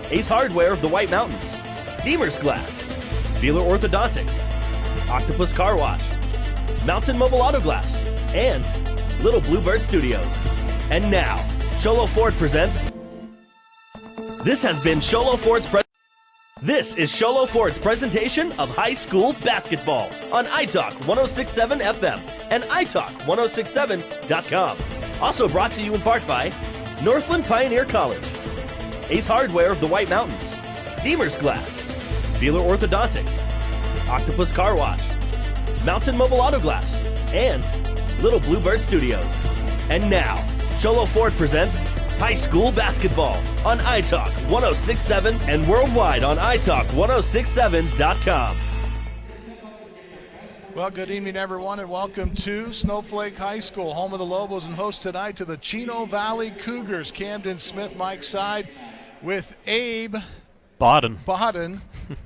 Ace Hardware of the White Mountains, Deemer's Glass, Beeler Orthodontics, Octopus Car Wash, Mountain Mobile Auto Glass, and Little Bluebird Studios. And now, Sholo Ford presents. This has been Sholo Ford's This is Sholo Ford's presentation of high school basketball on iTalk 106.7 FM and iTalk1067.com. Also brought to you in part by Northland Pioneer College, Ace Hardware of the White Mountains, Deemer's Glass, Beeler Orthodontics, Octopus Car Wash, Mountain Mobile Auto Glass, and Little Bluebird Studios. And now, Sholo Ford presents high school basketball on iTalk 106.7 and worldwide on iTalk1067.com. Well, good evening, everyone, and welcome to Snowflake High School, home of the Lobos, and host tonight to the Chino Valley Cougars. Camden Smith, Mike's side, with Abe Bodden.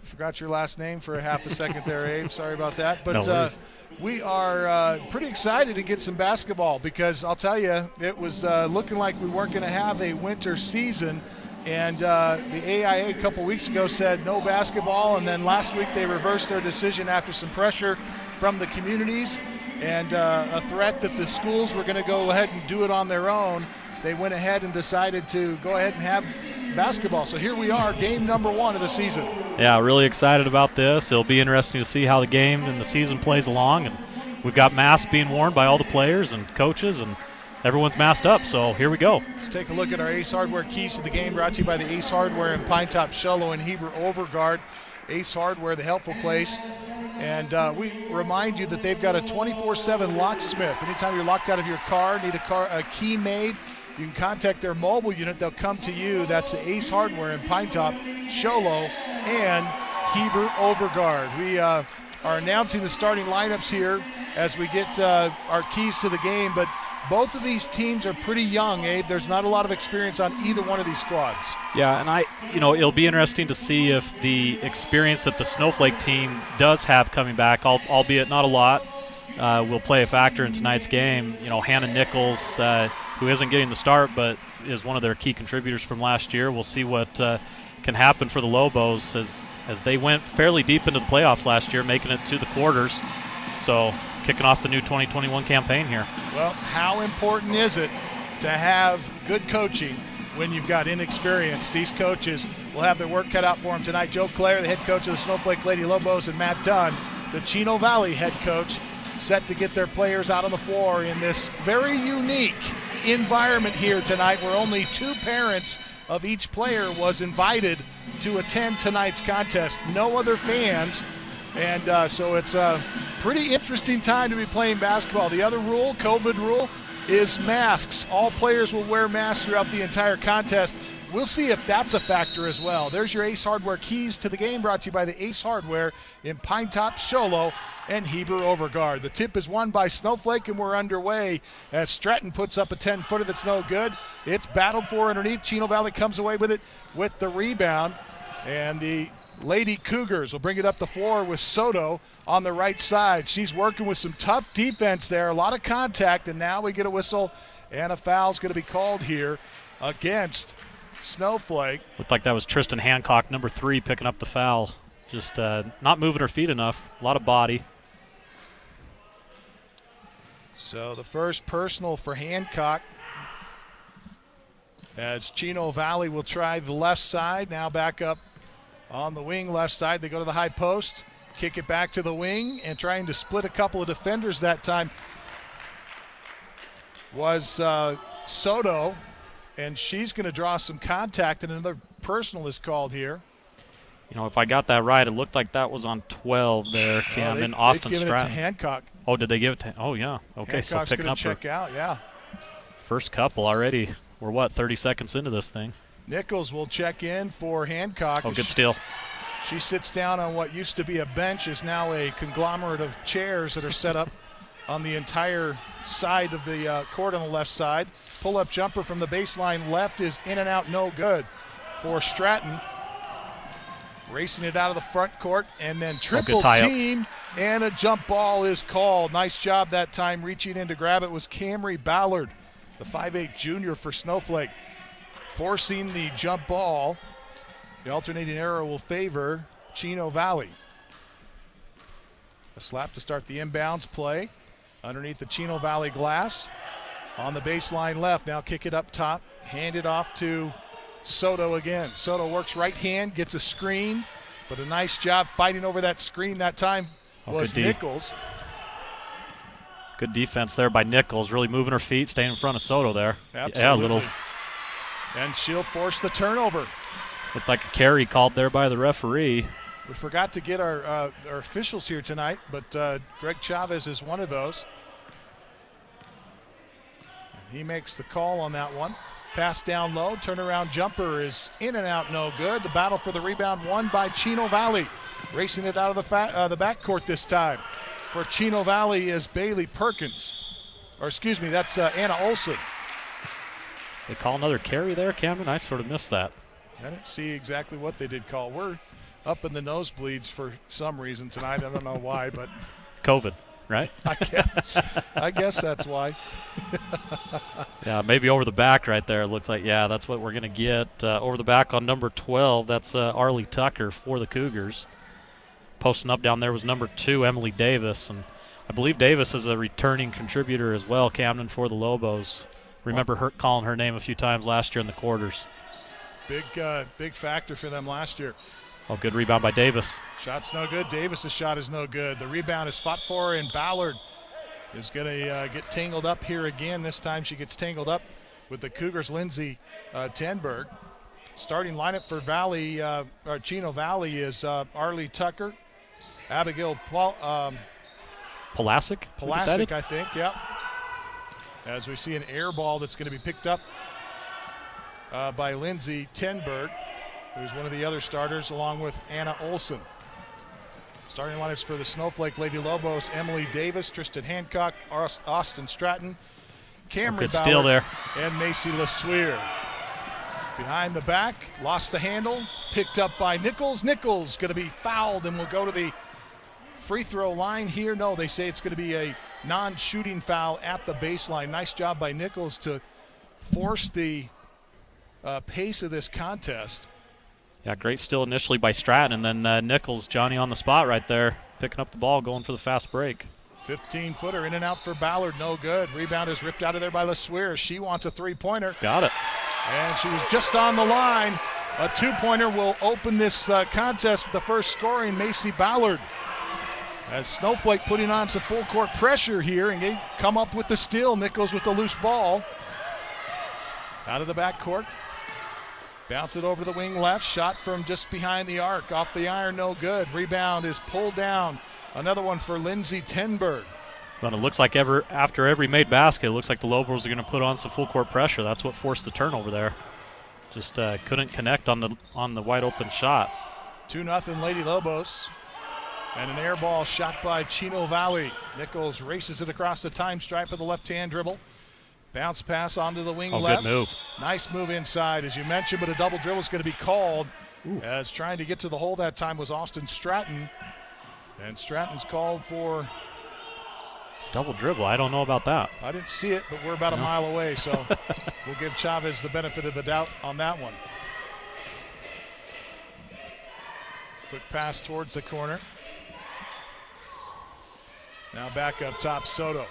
Forgot your last name for a half a second there, Abe. Sorry about that. But we are pretty excited to get some basketball because I'll tell you, it was looking like we weren't going to have a winter season. And the AIA a couple weeks ago said no basketball, and then last week they reversed their decision after some pressure from the communities and a threat that the schools were going to go ahead and do it on their own. They went ahead and decided to go ahead and have basketball. So here we are, game number 1 of the season. Yeah, really excited about this. It'll be interesting to see how the game and the season plays along. And we've got masks being worn by all the players and coaches, and everyone's masked up. So here we go. Let's take a look at our Ace Hardware keys to the game, brought to you by the Ace Hardware in Pine Top, Sholo, and Heber Overguard. Ace Hardware, the helpful place. And we remind you that they've got a 24/7 locksmith. Anytime you're locked out of your car, need a key made, you can contact their mobile unit. They'll come to you. That's the Ace Hardware in Pine Top, Sholo, and Heber Overguard. We are announcing the starting lineups here as we get our keys to the game, but both of these teams are pretty young, Abe. There's not a lot of experience on either one of these squads. Yeah, and it'll be interesting to see if the experience that the Snowflake team does have coming back, albeit not a lot, will play a factor in tonight's game. Hannah Nichols, who isn't getting the start but is one of their key contributors from last year. We'll see what can happen for the Lobos as they went fairly deep into the playoffs last year, making it to the quarters. So kicking off the new 2021 campaign here. Well, how important is it to have good coaching when you've got inexperience? These coaches will have their work cut out for them tonight. Joe Clare, the head coach of the Snowflake Lady Lobos, and Matt Dunn, the Chino Valley head coach, set to get their players out on the floor in this very unique environment here tonight where only 2 parents of each player was invited to attend tonight's contest. No other fans, and so it's a pretty interesting time to be playing basketball. The other rule, COVID rule, is masks. All players will wear masks throughout the entire contest. We'll see if that's a factor as well. There's your Ace Hardware keys to the game, brought to you by the Ace Hardware in Pine Top, Sholo, and Heber Overguard. The tip is won by Snowflake, and we're underway as Stratton puts up a 10-footer that's no good. It's battled for underneath. Chino Valley comes away with it with the rebound, and the Lady Cougars will bring it up the floor with Soto on the right side. She's working with some tough defense there, a lot of contact, and now we get a whistle, and a foul's going to be called here against Snowflake. Looked like that was Tristan Hancock, number 3, picking up the foul. Just not moving her feet enough. A lot of body. So the first personal for Hancock as Chino Valley will try the left side. Now back up on the wing left side. They go to the high post, kick it back to the wing, and trying to split a couple of defenders that time was Soto. And she's going to draw some contact, and another personal is called here. If I got that right, it looked like that was on 12 there, Cam, and Austin Stratton. They've given it to Hancock. Oh, did they give it to? Oh, yeah. Okay, Hancock's so picking up check out, yeah. First couple already. We're 30 seconds into this thing. Nichols will check in for Hancock. Oh, good steal. She sits down on what used to be a bench, is now a conglomerate of chairs that are set up on the entire side of the court on the left side. Pull-up jumper from the baseline left is in and out, no good for Stratton. Racing it out of the front court, and then triple team, and a jump ball is called. Nice job that time reaching in to grab it was Camry Ballard, the 5'8 junior for Snowflake, forcing the jump ball. The alternating arrow will favor Chino Valley. A slap to start the inbounds play underneath the Chino Valley glass. On the baseline left, now kick it up top, hand it off to Soto again. Soto works right hand, gets a screen, but a nice job fighting over that screen that time was Nichols. Good defense there by Nichols, really moving her feet, staying in front of Soto there. Absolutely. Yeah, a little. And she'll force the turnover. Looked like a carry called there by the referee. We forgot to get our officials here tonight, but Greg Chavez is one of those. He makes the call on that one. Pass down low, turnaround jumper is in and out, no good. The battle for the rebound won by Chino Valley. Racing it out of the backcourt this time. For Chino Valley is Bailey Perkins. Or excuse me, that's Anna Olson. They call another carry there, Cameron? I sort of missed that. I didn't see exactly what they did call. We're up in the nosebleeds for some reason tonight. I don't know why, but COVID, right? I guess that's why. Yeah, maybe over the back right there. It looks like, yeah, that's what we're going to get. Over the back on number 12, that's Arlie Tucker for the Cougars. Posting up down there was number 2, Emily Davis. And I believe Davis is a returning contributor as well, Camden, for the Lobos. Remember her calling her name a few times last year in the quarters. Big factor for them last year. Oh, good rebound by Davis. Shot's no good. Davis's shot is no good. The rebound is fought for, and Ballard is going to get tangled up here again. This time she gets tangled up with the Cougars' Lindsay Tenberg. Starting lineup for Chino Valley is Arlie Tucker, Abigail Pulasic, I think, yep. As we see an air ball that's going to be picked up by Lindsay Tenberg, who's one of the other starters, along with Anna Olson. Starting lineups for the Snowflake Lady Lobos: Emily Davis, Tristan Hancock, Austin Stratton, Cameron good steal there, and Macy LeSueur. Behind the back, lost the handle, picked up by Nichols. Nichols going to be fouled and will go to the free throw line here. No, they say it's going to be a non-shooting foul at the baseline. Nice job by Nichols to force the pace of this contest. Yeah, great steal initially by Stratton, and then Nichols, Johnny on the spot right there, picking up the ball, going for the fast break. 15-footer in and out for Ballard, no good. Rebound is ripped out of there by LeSueur. She wants a three-pointer. Got it. And she was just on the line. A two-pointer will open this contest with the first scoring, Macy Ballard. As Snowflake putting on some full-court pressure here, and they come up with the steal. Nichols with the loose ball. Out of the backcourt. Bounce it over the wing left. Shot from just behind the arc. Off the iron, no good. Rebound is pulled down. Another one for Lindsay Tenberg. But it looks like after every made basket, it looks like the Lobos are going to put on some full-court pressure. That's what forced the turnover there. Just couldn't connect on the wide-open shot. 2-0 Lady Lobos. And an air ball shot by Chino Valley. Nichols races it across the time stripe with the left-hand dribble. Bounce pass onto the wing left. Good move. Nice move inside, as you mentioned, but a double dribble is going to be called. As trying to get to the hole that time was Austin Stratton. And Stratton's called for double dribble. I don't know about that. I didn't see it, but we're about a mile away, so we'll give Chavez the benefit of the doubt on that one. Quick pass towards the corner. Now back up top, Soto.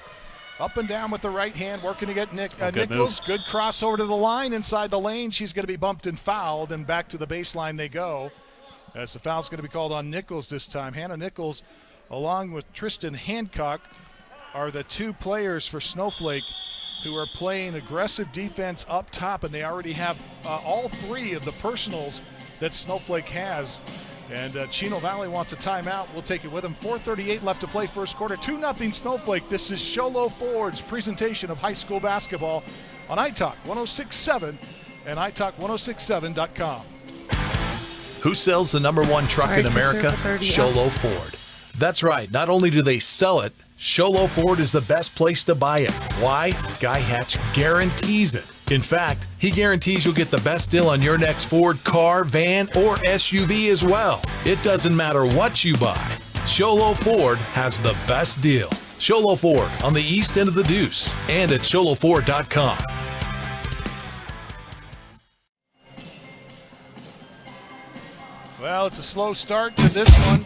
Up and down with the right hand, working to get Nichols. Good crossover to the line inside the lane. She's going to be bumped and fouled, and back to the baseline they go. As the foul's going to be called on Nichols this time. Hannah Nichols, along with Tristan Hancock, are the two players for Snowflake who are playing aggressive defense up top, and they already have all three of the personals that Snowflake has. And Chino Valley wants a timeout. We'll take it with them. 4:38 left to play first quarter. 2-0 Snowflake. This is Sholo Ford's presentation of high school basketball on iTalk 106.7 and iTalk1067.com. Who sells the #1 truck in America? Sholo Ford. That's right. Not only do they sell it, Sholo Ford is the best place to buy it. Why? Guy Hatch guarantees it. In fact, he guarantees you'll get the best deal on your next Ford car, van, or SUV as well. It doesn't matter what you buy. Sholo Ford has the best deal. Sholo Ford on the east end of the Deuce and at Well, it's a slow start to this one,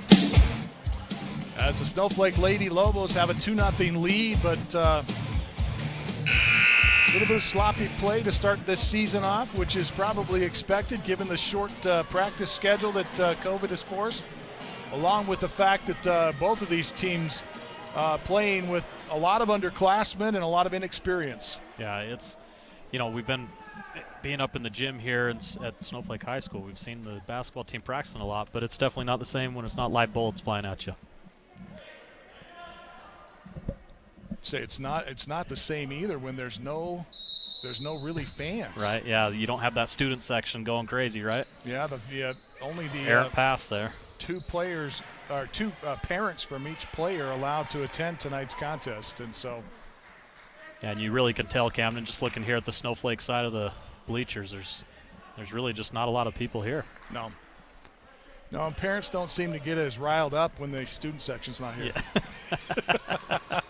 as the Snowflake Lady Lobos have a 2-0 lead, but a little bit of sloppy play to start this season off, which is probably expected given the short practice schedule that COVID has forced, along with the fact that both of these teams playing with a lot of underclassmen and a lot of inexperience. Yeah, it's, we've been being up in the gym here at Snowflake High School. We've seen the basketball team practicing a lot, but it's definitely not the same when it's not live bullets flying at you. Say it's not the same either when there's no really fans. Right, yeah, you don't have that student section going crazy, right? Yeah, only the errant pass there. Two parents from each player allowed to attend tonight's contest, and so. Yeah, and you really can tell, Camden, just looking here at the Snowflake side of the bleachers, there's really just not a lot of people here. No, and parents don't seem to get as riled up when the student section's not here. Yeah.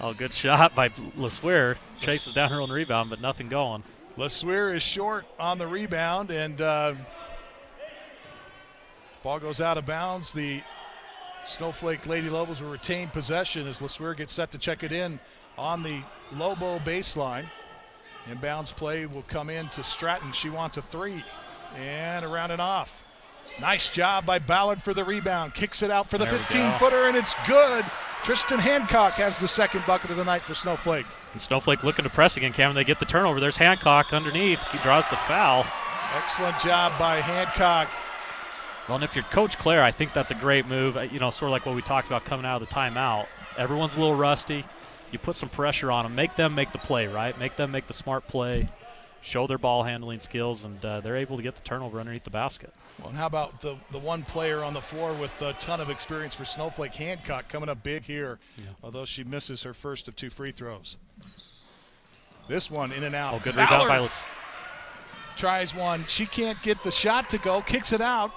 Oh, good shot by LeSueur. Chases down her own rebound, but nothing going. LeSueur is short on the rebound, and ball goes out of bounds. The Snowflake Lady Lobos will retain possession as LeSueur gets set to check it in on the Lobo baseline. Inbounds play will come in to Stratton. She wants a three, and around and off. Nice job by Ballard for the rebound. Kicks it out for the 15-footer, and it's good. Tristan Hancock has the second bucket of the night for Snowflake. And Snowflake looking to press again, Cameron. They get the turnover. There's Hancock underneath. He draws the foul. Excellent job by Hancock. Well, and if you're Coach Claire, I think that's a great move. Sort of like what we talked about coming out of the timeout. Everyone's a little rusty. You put some pressure on them. Make them make the play, right? Make them make the smart play. Show their ball handling skills, and they're able to get the turnover underneath the basket. Well, and how about the one player on the floor with a ton of experience for Snowflake, Hancock, coming up big here, although she misses her first of two free throws. This one in and out. Oh, good rebound by tries one. She can't get the shot to go, kicks it out,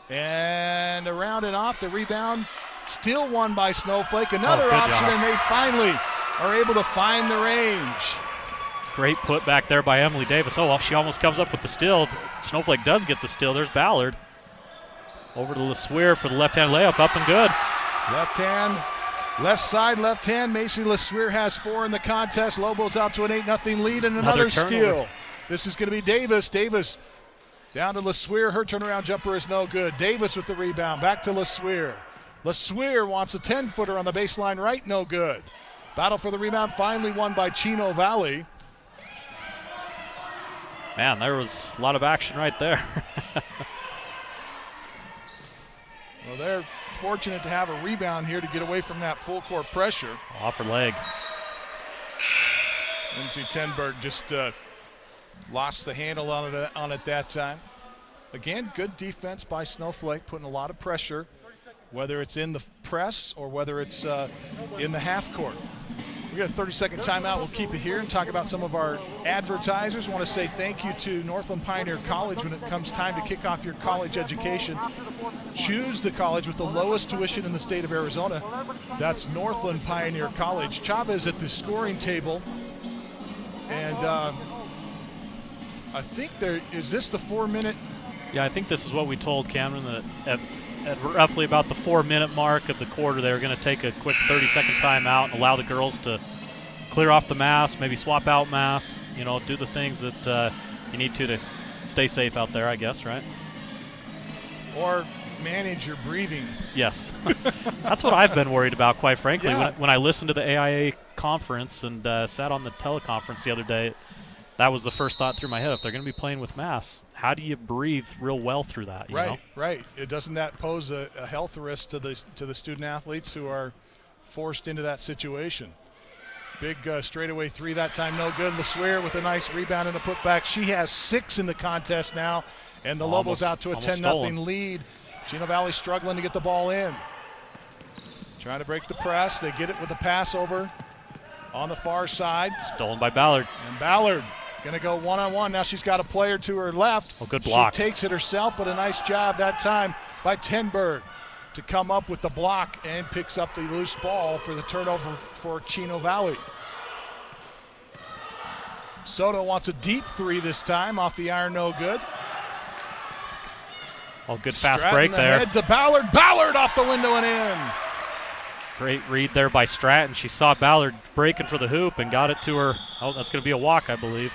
and around and off the rebound. Still won by Snowflake. Another option, and they finally are able to find the range. Great put back there by Emily Davis. Oh, well, she almost comes up with the steal. Snowflake does get the steal. There's Ballard. Over to LeSueur for the left-hand layup, up and good. Left hand, left side, left hand. Macy LeSueur has 4 in the contest. Lobos out to an 8-0 lead, and another steal. This is going to be Davis. Davis down to LeSueur. Her turnaround jumper is no good. Davis with the rebound. Back to LeSueur. LeSueur wants a 10-footer on the baseline right, no good. Battle for the rebound finally won by Chino Valley. Man, there was a lot of action right there. Well, they're fortunate to have a rebound here to get away from that full court pressure. Off her leg. Lindsay Tenberg just lost the handle on it that time. Again, good defense by Snowflake, putting a lot of pressure, whether it's in the press or whether it's in the half court. We got a 30-second timeout. We'll keep it here and talk about some of our advertisers. I want to say thank you to Northland Pioneer College when it comes time to kick off your college education. Choose the college with the lowest tuition in the state of Arizona. That's Northland Pioneer College. Chavez at the scoring table. And I think is this the 4-minute? Yeah, I think this is what we told Cameron, that at roughly about the 4-minute mark of the quarter, they were going to take a quick 30-second timeout and allow the girls to clear off the mask, maybe swap out masks, do the things that you need to stay safe out there, I guess, right? Or manage your breathing. Yes. That's what I've been worried about, quite frankly. Yeah. When I listened to the AIA conference and sat on the teleconference the other day, that was the first thought through my head. If they're going to be playing with masks, how do you breathe real well through that? Right. Doesn't that pose a health risk to the student athletes who are forced into that situation? Big straightaway three that time, no good. LeSueur with a nice rebound and a putback. She has 6 in the contest now, and the Lobos out to a 10-0 lead. Chino Valley struggling to get the ball in. Trying to break the press. They get it with a pass over on the far side. Stolen by Ballard. And Ballard going to go one-on-one. Now she's got a player to her left. Oh, good block. She takes it herself, but a nice job that time by Tenberg to come up with the block and picks up the loose ball for the turnover for Chino Valley. Soto wants a deep three this time off the iron, no good. Oh, good fast Stratton break there. ahead to Ballard. Ballard off the window and in. Great read there by Stratton. She saw Ballard breaking for the hoop and got it to her. Oh, that's going to be a walk, I believe.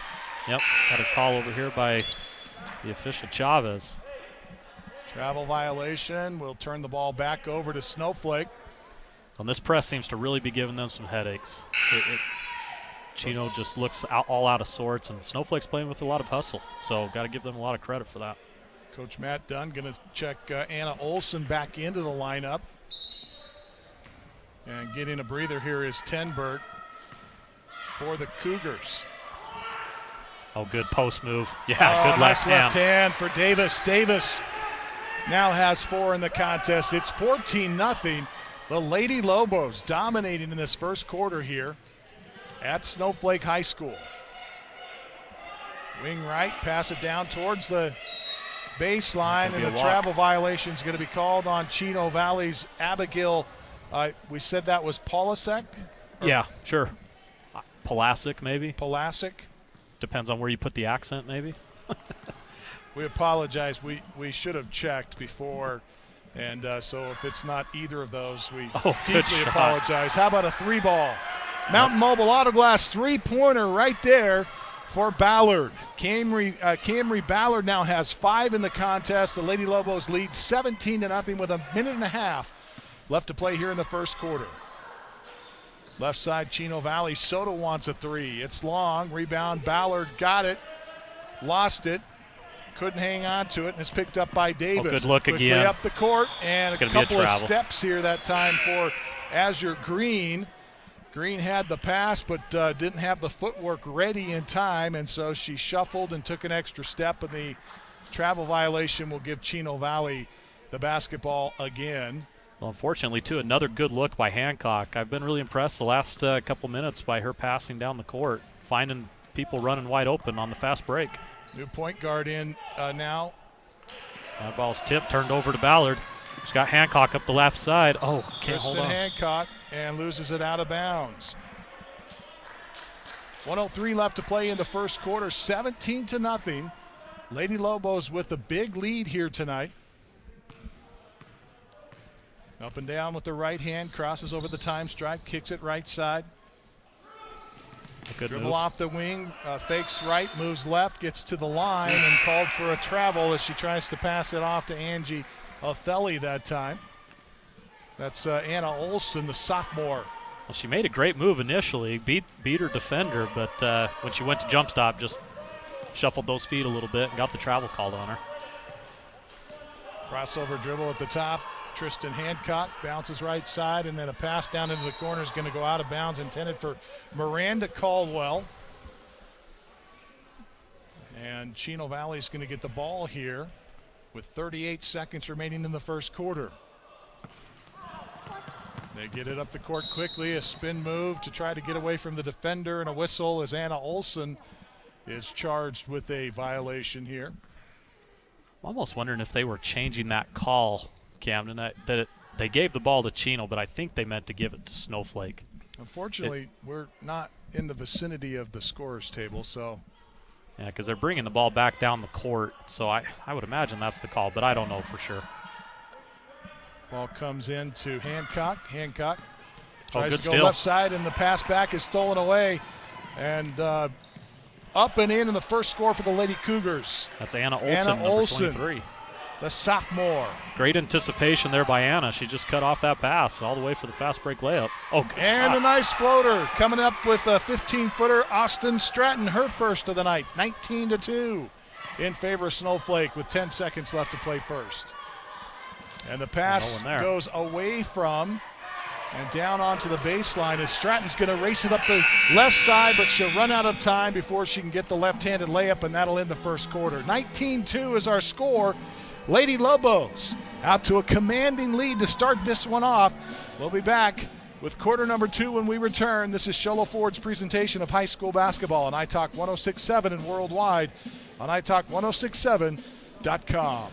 Yep, got a call over here by the official Chavez. Travel violation. We'll turn the ball back over to Snowflake. And this press seems to really be giving them some headaches. Chino just looks all out of sorts, and Snowflake's playing with a lot of hustle. So got to give them a lot of credit for that. Coach Matt Dunn going to check Anna Olson back into the lineup. And getting a breather here is Tenbert for the Cougars. Oh, good post move. Yeah, good nice left hand for Davis. Davis now has 4 in the contest. It's 14-0. The Lady Lobos dominating in this first quarter here at Snowflake High School. Wing right, pass it down towards the baseline, and the travel violation is going to be called on Chino Valley's Abigail. We said that was Polasek? Yeah, sure. Polasic, maybe. Polasic. Depends on where you put the accent, maybe. We apologize. We should have checked before, and so if it's not either of those, we deeply apologize. How about a 3-ball? Mountain Mobile Auto Glass 3-pointer right there for Ballard. Camry Ballard now has 5 in the contest. The Lady Lobos lead 17-0 with a minute and a half left to play here in the first quarter. Left side, Chino Valley. Soto wants a 3. It's long. Rebound. Ballard got it. Lost it. Couldn't hang on to it, and it's picked up by Davis. Oh, good look quickly again. Up the court, and a couple of steps here that time for Azure Green. Green had the pass, but didn't have the footwork ready in time, and so she shuffled and took an extra step, and the travel violation will give Chino Valley the basketball again. Well, unfortunately, too, another good look by Hancock. I've been really impressed the last couple minutes by her passing down the court, finding people running wide open on the fast break. New point guard in now. That ball's tipped, turned over to Ballard. She's got Hancock up the left side. Oh, can't hold on. Hancock, and loses it out of bounds. 1:03 left to play in the first quarter, 17-0. Lady Lobos with a big lead here tonight. Up and down with the right hand, crosses over the time stripe, kicks it right side. Good Dribble move. off the wing, fakes right, moves left, gets to the line, and called for a travel as she tries to pass it off to Angie Othelli that time. That's Anna Olson, the sophomore. Well, she made a great move initially, beat her defender, but when she went to jump stop, just shuffled those feet a little bit and got the travel called on her. Crossover dribble at the top. Tristan Hancock bounces right side, and then a pass down into the corner is going to go out of bounds, intended for Miranda Caldwell. And Chino Valley is going to get the ball here with 38 seconds remaining in the first quarter. They get it up the court quickly, a spin move to try to get away from the defender, and a whistle as Anna Olson is charged with a violation here. I'm almost wondering if they were changing that call, Camden, they gave the ball to Chino, but I think they meant to give it to Snowflake. Unfortunately, we're not in the vicinity of the scorers table, so. Yeah, because they're bringing the ball back down the court, so I would imagine that's the call, but I don't know for sure. Ball comes in to Hancock. Hancock tries good to go steal. left side, and the pass back is stolen away. And up and in the first score for the Lady Cougars. That's Anna Olson, number 23. The sophomore. Great anticipation there by Anna. She just cut off that pass all the way for the fast break layup. Oh, good and shot. a nice floater coming up with a 15-footer. Austin Stratton, her first of the night, 19-2 in favor of Snowflake with 10 seconds left to play first. And the pass goes away from and down onto the baseline as Stratton's going to race it up the left side, but she'll run out of time before she can get the left-handed layup, and that'll end the first quarter. 19-2 is our score. Lady Lobos out to a commanding lead to start this one off. We'll be back with quarter number 2 when we return. This is Sholo Ford's presentation of high school basketball on iTalk 106.7 and worldwide on iTalk1067.com.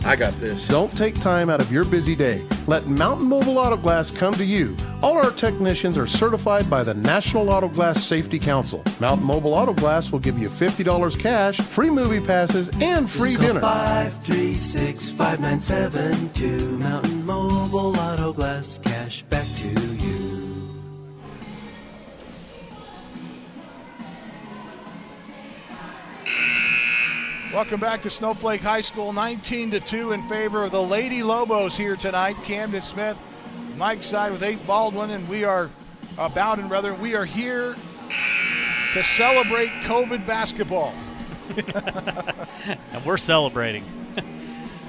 I got this. Don't take time out of your busy day. Let Mountain Mobile Auto Glass come to you. All our technicians are certified by the National Auto Glass Safety Council. Mountain Mobile Auto Glass will give you $50 cash, free movie passes, and free dinner. 536-5972. Mountain Mobile Auto Glass, cash back to you. Welcome back to Snowflake High School. 19-2 in favor of the Lady Lobos here tonight. Camden Smith, Mike Side with 8 Baldwin, and we are we are here to celebrate COVID basketball. And we're celebrating.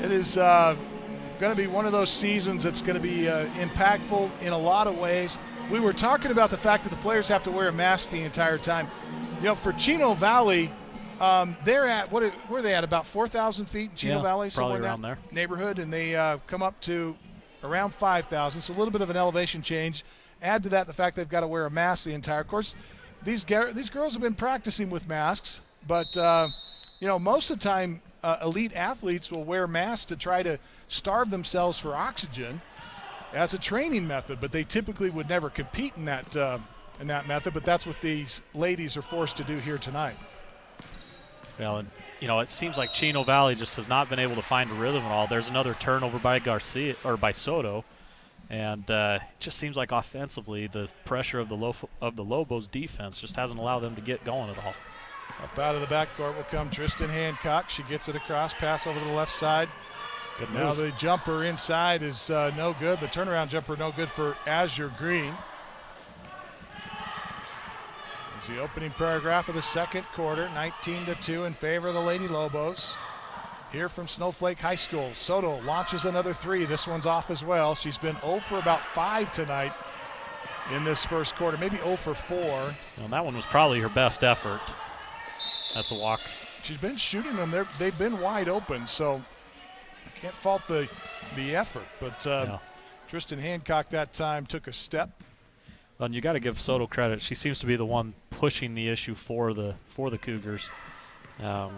It is going to be one of those seasons that's going to be impactful in a lot of ways. We were talking about the fact that the players have to wear a mask the entire time. You know, for Chino Valley, they're at, where are they at, about 4,000 feet in Chino Valley? Probably Somewhere around in there. that neighborhood, and they come up to around 5,000, so a little bit of an elevation change. Add to that the fact they've got to wear a mask the entire course. These girls have been practicing with masks, but, you know, most of the time elite athletes will wear masks to try to starve themselves for oxygen as a training method, but they typically would never compete in that method, but that's what these ladies are forced to do here tonight. Well, and, you know, it seems like Chino Valley just has not been able to find a rhythm at all. There's another turnover by Garcia or by Soto, and it just seems like offensively the pressure of the Lobos defense just hasn't allowed them to get going at all. Up out of the backcourt will come Tristan Hancock. She gets it across, pass over to the left side. Good move. Now the jumper inside is no good. The turnaround jumper no good for Azure Green. It's the opening paragraph of the second quarter, 19-2 in favor of the Lady Lobos. Here from Snowflake High School, Soto launches another three. This one's off as well. She's been 0 for about 5 tonight in this first quarter, maybe 0 for 4. And that one was probably her best effort. That's a walk. She's been shooting them. They've been wide open, so I can't fault the effort. But Tristan Hancock that time took a step. Well, and you got to give Soto credit. She seems to be the one pushing the issue for the Cougars. I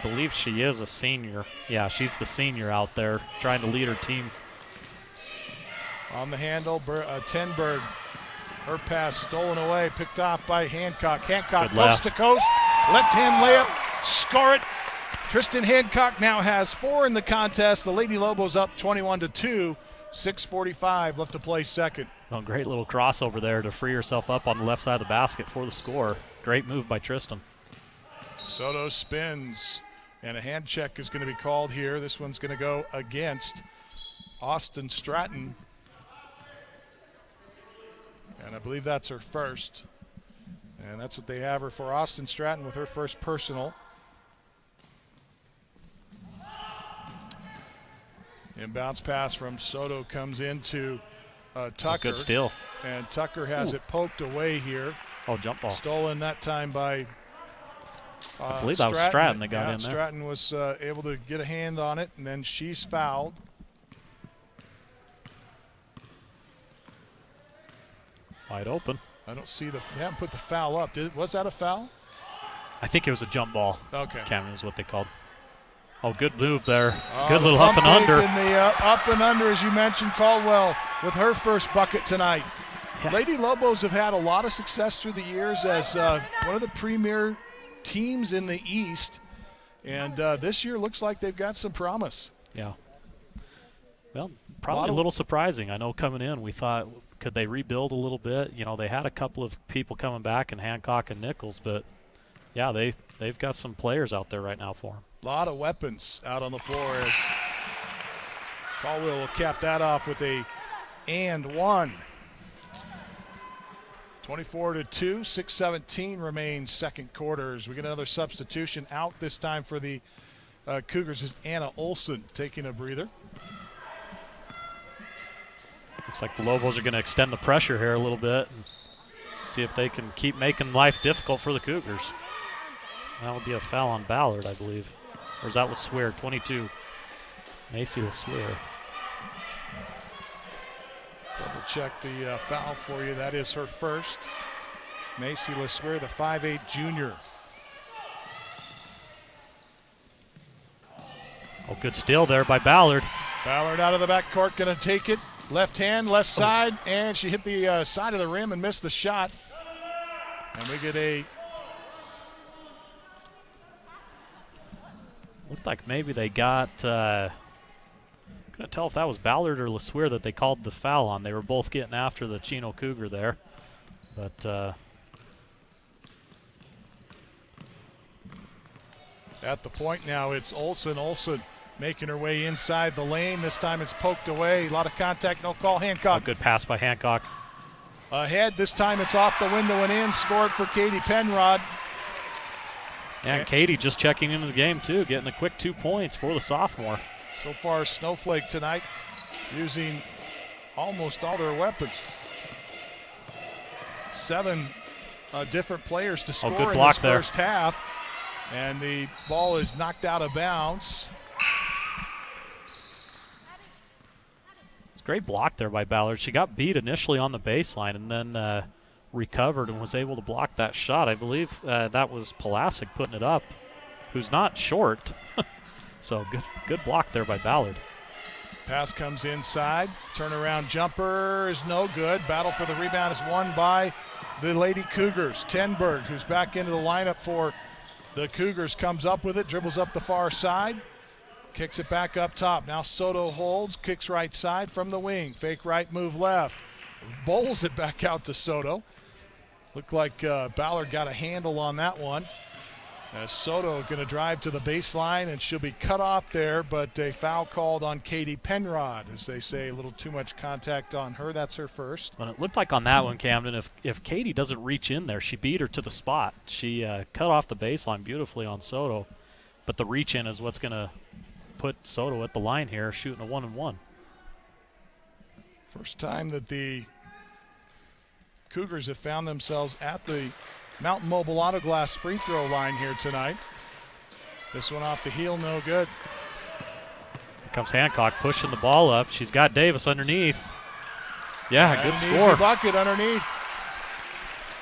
believe she is a senior. Yeah, she's the senior out there trying to lead her team. On the handle, Tenberg. Her pass stolen away, picked off by Hancock. Hancock coast to coast, left-hand layup, score it. Tristan Hancock now has 4 in the contest. The Lady Lobos up 21-2. 6:45 left to play second. Well, great little crossover there to free herself up on the left side of the basket for the score. Great move by Tristan. Soto spins, and a hand check is going to be called here. This one's going to go against Austin Stratton. And I believe that's her first. And that's what they have her for. Austin Stratton with her first personal. Inbounds pass from Soto comes into Tucker. Good steal. And Tucker has it poked away here. Oh, jump ball. Stolen that time by I believe that was Stratton that got in there. Stratton was able to get a hand on it, and then she's fouled. Wide open. I don't see they haven't put the foul up. Was that a foul? I think it was a jump ball. Okay. Cameron is what they called. Oh, good move there. Oh, good little up and under. In the up and under, as you mentioned, Caldwell with her first bucket tonight. Yeah. Lady Lobos have had a lot of success through the years as one of the premier teams in the East, and this year looks like they've got some promise. Yeah. Well, probably a little surprising. I know coming in we thought, could they rebuild a little bit? You know, they had a couple of people coming back in Hancock and Nichols, but yeah, they've got some players out there right now for them. A lot of weapons out on the floor as Caldwell will cap that off with a and one. 24-2, 6:17 remains second quarters. We get another substitution out this time for the Cougars is Anna Olson taking a breather. Looks like the Lobos are going to extend the pressure here a little bit and see if they can keep making life difficult for the Cougars. That would be a foul on Ballard, I believe. Or is that LeSueur? 22. Macy LeSueur. Double check the foul for you. That is her first. Macy LeSueur, the 5'8 junior. Oh, good steal there by Ballard. Ballard out of the backcourt, going to take it. Left hand, left side, and she hit the side of the rim and missed the shot. And we get a... Looked like maybe they got... couldn't tell if that was Ballard or LeSueur that they called the foul on. They were both getting after the Chino Cougar there. But... At the point now, it's Olsen. Olsen making her way inside the lane. This time it's poked away. A lot of contact, no call. Hancock. A good pass by Hancock. Ahead. This time it's off the window and in. Scored for Katie Penrod. And Katie just checking into the game, too, getting a quick 2 points for the sophomore. So far, Snowflake tonight using almost all their weapons. 7 different players to score good in block this there. first half. And the ball is knocked out of bounds. It's a great block there by Ballard. She got beat initially on the baseline and then recovered and was able to block that shot. I believe that was Pulasic putting it up, who's not short. So good block there by Ballard. Pass comes inside. Turnaround jumper is no good. Battle for the rebound is won by the Lady Cougars. Tenberg, who's back into the lineup for the Cougars, comes up with it, dribbles up the far side, kicks it back up top. Now Soto holds, kicks right side from the wing. Fake right, move left. Bowls it back out to Soto. Looked like Ballard got a handle on that one. As Soto going to drive to the baseline, and she'll be cut off there, but a foul called on Katie Penrod. As they say, a little too much contact on her. That's her first. Well, it looked like on that one, Camden, if Katie doesn't reach in there, she beat her to the spot. She cut off the baseline beautifully on Soto, but the reach in is what's going to put Soto at the line here, shooting a 1-and-1. First time that the Cougars have found themselves at the Mountain Mobile Auto Glass free throw line here tonight. This one off the heel, no good. Here comes Hancock pushing the ball up. She's got Davis underneath. Yeah, And good an score. easy bucket underneath.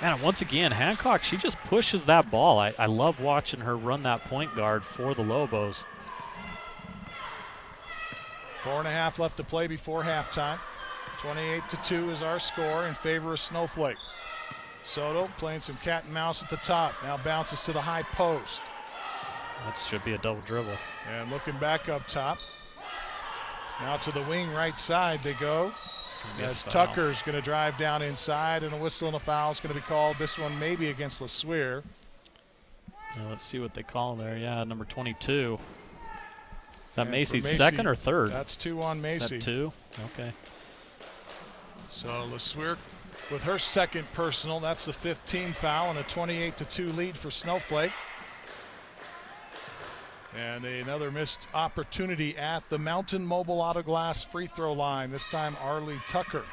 And once again, Hancock, she just pushes that ball. I love watching her run that point guard for the Lobos. 4.5 left to play before halftime. 28-2 is our score in favor of Snowflake. Soto playing some cat and mouse at the top. Now bounces to the high post. That should be a double dribble. And looking back up top. Now to the wing right side they go. As Tucker's going to drive down inside, and a whistle and a foul is going to be called. This one maybe against LeSueur. Let's see what they call there. Yeah, number 22. Is that And Macy's for Macy, second or third? That's 2 on Macy. Is that 2? Okay. So LeSueur with her second personal. That's the 15th foul and a 28-2 lead for Snowflake. And another missed opportunity at the Mountain Mobile Auto Glass free throw line. This time Arlie Tucker.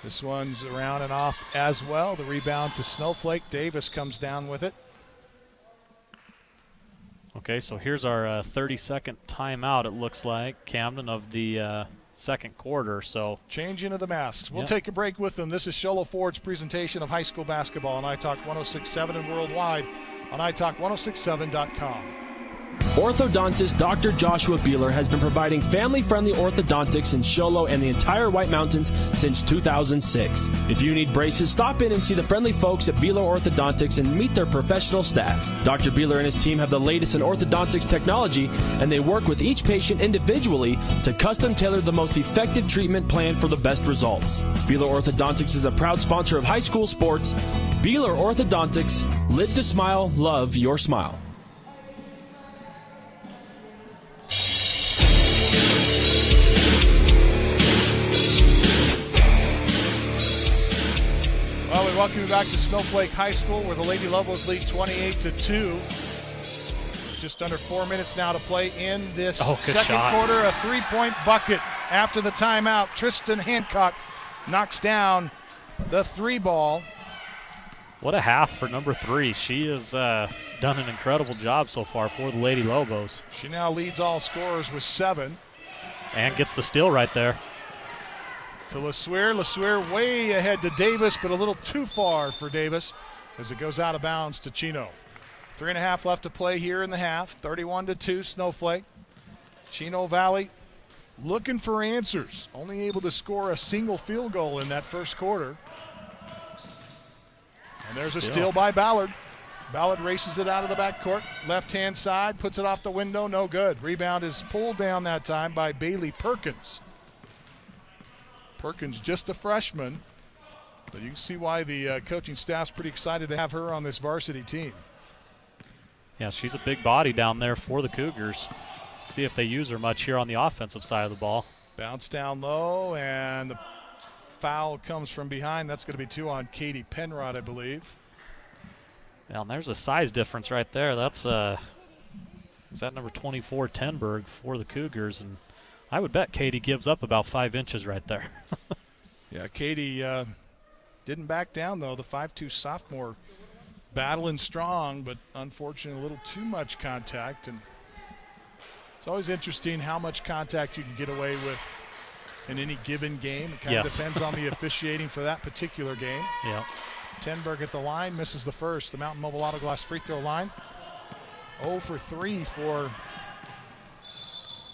This one's around and off as well. The rebound to Snowflake. Davis comes down with it. Okay, so here's our 30-second timeout, it looks like, Camden, of the second quarter. So changing of the masks. We'll Yep. take a break with them. This is Sholo Ford's presentation of high school basketball on iTalk 106.7 and worldwide on iTalk1067.com. Orthodontist Dr. Joshua Beeler has been providing family-friendly orthodontics in Show Low and the entire White Mountains since 2006. If you need braces, stop in and see the friendly folks at Beeler Orthodontics and meet their professional staff. Dr. Beeler and his team have the latest in orthodontics technology, and they work with each patient individually to custom tailor the most effective treatment plan for the best results. Beeler Orthodontics is a proud sponsor of high school sports. Beeler Orthodontics, live to smile, love your smile. Well, we welcome you back to Snowflake High School, where the Lady Lobos lead 28-2. Just under 4 minutes now to play in this second shot. quarter. A three-point bucket after the timeout. Tristan Hancock knocks down the 3 ball. what a half for number 3. She has done an incredible job so far for the Lady Lobos. She now leads all scorers with 7. And gets the steal right there. To LeSueur. LeSueur way ahead to Davis, but a little too far for Davis. as it goes out of bounds to Chino. 3.5 left to play here in the half. 31-2 Snowflake. Chino Valley looking for answers. Only able to score a single field goal in that first quarter. And there's a steal by Ballard. Ballard races it out of the backcourt. Left-hand side, puts it off the window, no good. Rebound is pulled down that time by Bailey Perkins. Perkins just a freshman, but you can see why the coaching staff's pretty excited to have her on this varsity team. Yeah, she's a big body down there for the Cougars. See if they use her much here on the offensive side of the ball. Bounce down low, and the foul comes from behind. That's going to be 2 on Katie Penrod, I believe. Well, and there's a size difference right there. That's is that number 24, Tenberg, for the Cougars, and I would bet Katie gives up about 5 inches right there. Yeah, Katie didn't back down, though. The 5'2 sophomore battling strong, but unfortunately a little too much contact. And it's always interesting how much contact you can get away with in any given game. It kind of depends on the officiating for that particular game. Yeah. Tenberg at the line, misses the first. The Mountain Mobile Auto Glass free throw line. 0 for 3 for...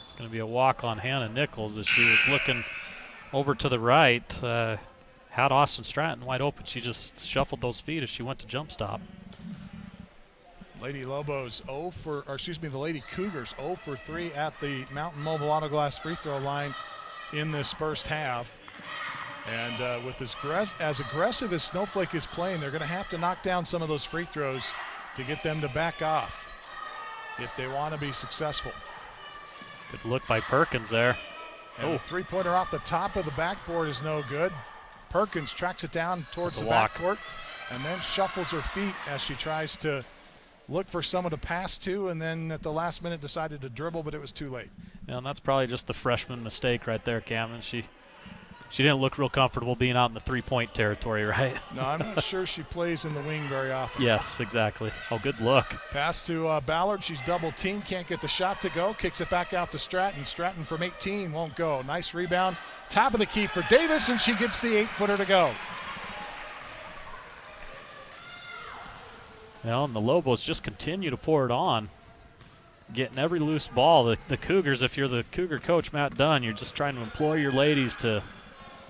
It's going to be a walk on Hannah Nichols as she was looking over to the right. Had Austin Stratton wide open. She just shuffled those feet as she went to jump stop. the Lady Cougars 0 for 3 at the Mountain Mobile Auto Glass free throw line in this first half. And with as aggressive as Snowflake is playing, they're going to have to knock down some of those free throws to get them to back off if they want to be successful. Good look by Perkins there. And the three-pointer off the top of the backboard is no good. Perkins tracks it down towards the backcourt and then shuffles her feet as she tries to look for someone to pass to, and then at the last minute decided to dribble, but it was too late. Yeah, and that's probably just the freshman mistake right there, Cameron. She didn't look real comfortable being out in the three-point territory, right? No, I'm not sure she plays in the wing very often. Yes, exactly. Oh, good look. Pass to Ballard. She's double-teamed, can't get the shot to go. Kicks it back out to Stratton. Stratton from 18 won't go. Nice rebound. Top of the key for Davis, and she gets the 8-footer to go. Well, and the Lobos just continue to pour it on, getting every loose ball. The Cougars, if you're the Cougar coach, Matt Dunn, you're just trying to implore your ladies to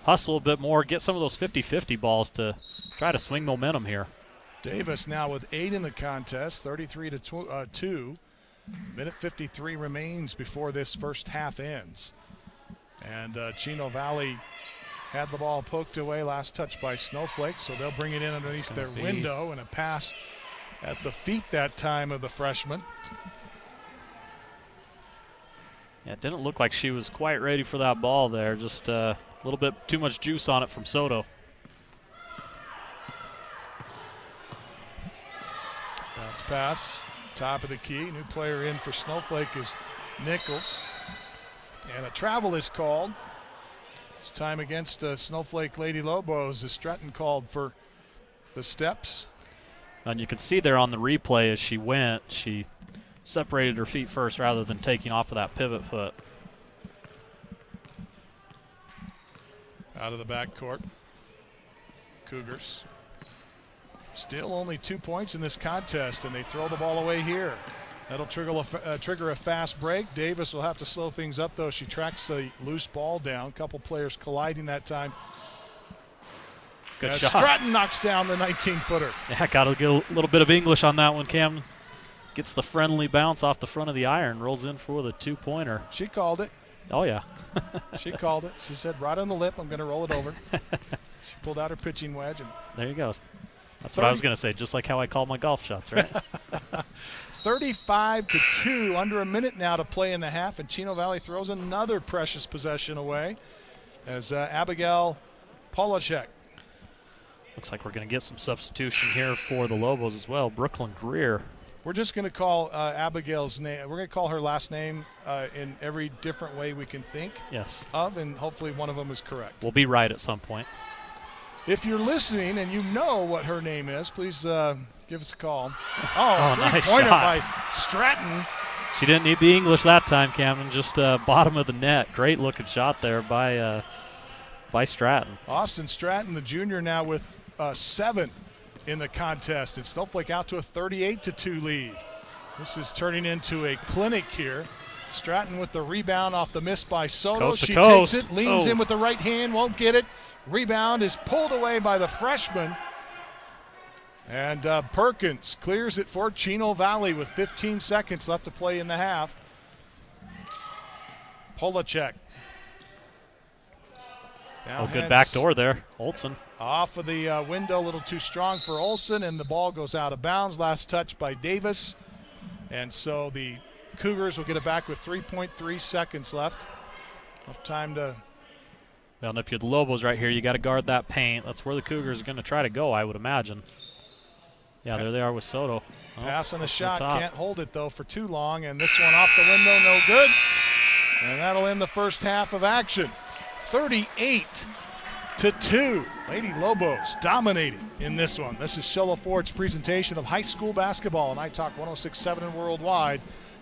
hustle a bit more, get some of those 50-50 balls to try to swing momentum here. Davis now with 8 in the contest, 33-2. Minute 53 remains before this first half ends. And Chino Valley had the ball poked away, last touch by Snowflake, so they'll bring it in underneath their window, and a pass at the feet that time of the freshman. Yeah, it didn't look like she was quite ready for that ball there. Just a little bit too much juice on it from Soto. Bounce pass, top of the key. New player in for Snowflake is Nichols. And a travel is called. This time against Snowflake Lady Lobos. Is Stratton called for the steps. And you can see there on the replay as she went, she separated her feet first rather than taking off of that pivot foot. Out of the backcourt. Cougars. Still only 2 points in this contest, and they throw the ball away here. That'll trigger a fast break. Davis will have to slow things up, though. She tracks the loose ball down. A couple players colliding that time. Good shot. Stratton knocks down the 19-footer. Yeah, got to get a little bit of English on that one, Cam. Gets the friendly bounce off the front of the iron, rolls in for the two-pointer. She called it. Oh, yeah. She called it. She said, right on the lip, I'm going to roll it over. She pulled out her pitching wedge. And there you go. That's what I was going to say, just like how I call my golf shots, right? 35-2, under a minute now to play in the half, and Chino Valley throws another precious possession away as Abigail Polachek. Looks like we're going to get some substitution here for the Lobos as well. Brooklyn Greer. We're just going to call Abigail's name. We're going to call her last name in every different way we can think of, and hopefully one of them is correct. We'll be right at some point. If you're listening and you know what her name is, please give us a call. Oh, nice pointer shot by Stratton. She didn't need the English that time, Cameron. Just bottom of the net. Great looking shot there by Stratton. Austin Stratton, the junior, now with 7 in the contest. And Snowflake out to a 38-2 lead. This is turning into a clinic here. Stratton with the rebound off the miss by Soto. Coast to she coast. takes it, leans in with the right hand, won't get it. Rebound is pulled away by the freshman. And Perkins clears it for Chino Valley with 15 seconds left to play in the half. Polacek. Good back door there, Olsen. Off of the window, a little too strong for Olsen, and the ball goes out of bounds. Last touch by Davis. And so the Cougars will get it back with 3.3 seconds left. Enough time to... Well, and if you're the Lobos right here, you got to guard that paint. That's where the Cougars are going to try to go, I would imagine. Yeah, there they are with Soto. Passing a shot, can't hold it though for too long, and this one off the window, no good. And that'll end the first half of action. 38-2. Lady Lobos dominating in this one. This is Show Low Ford's presentation of high school basketball on iTalk 106.7 and worldwide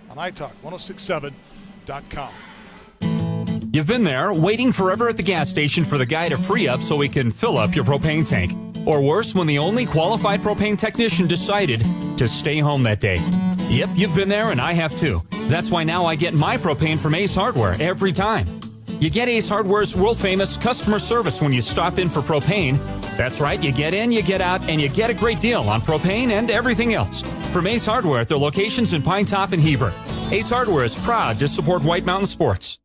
on iTalk1067.com. You've been there, waiting forever at the gas station for the guy to free up so he can fill up your propane tank. Or worse, when the only qualified propane technician decided to stay home that day. Yep, you've been there, and I have too. That's why now I get my propane from Ace Hardware every time. You get Ace Hardware's world-famous customer service when you stop in for propane. That's right, you get in, you get out, and you get a great deal on propane and everything else. From Ace Hardware at their locations in Pine Top and Heber. Ace Hardware is proud to support White Mountain Sports.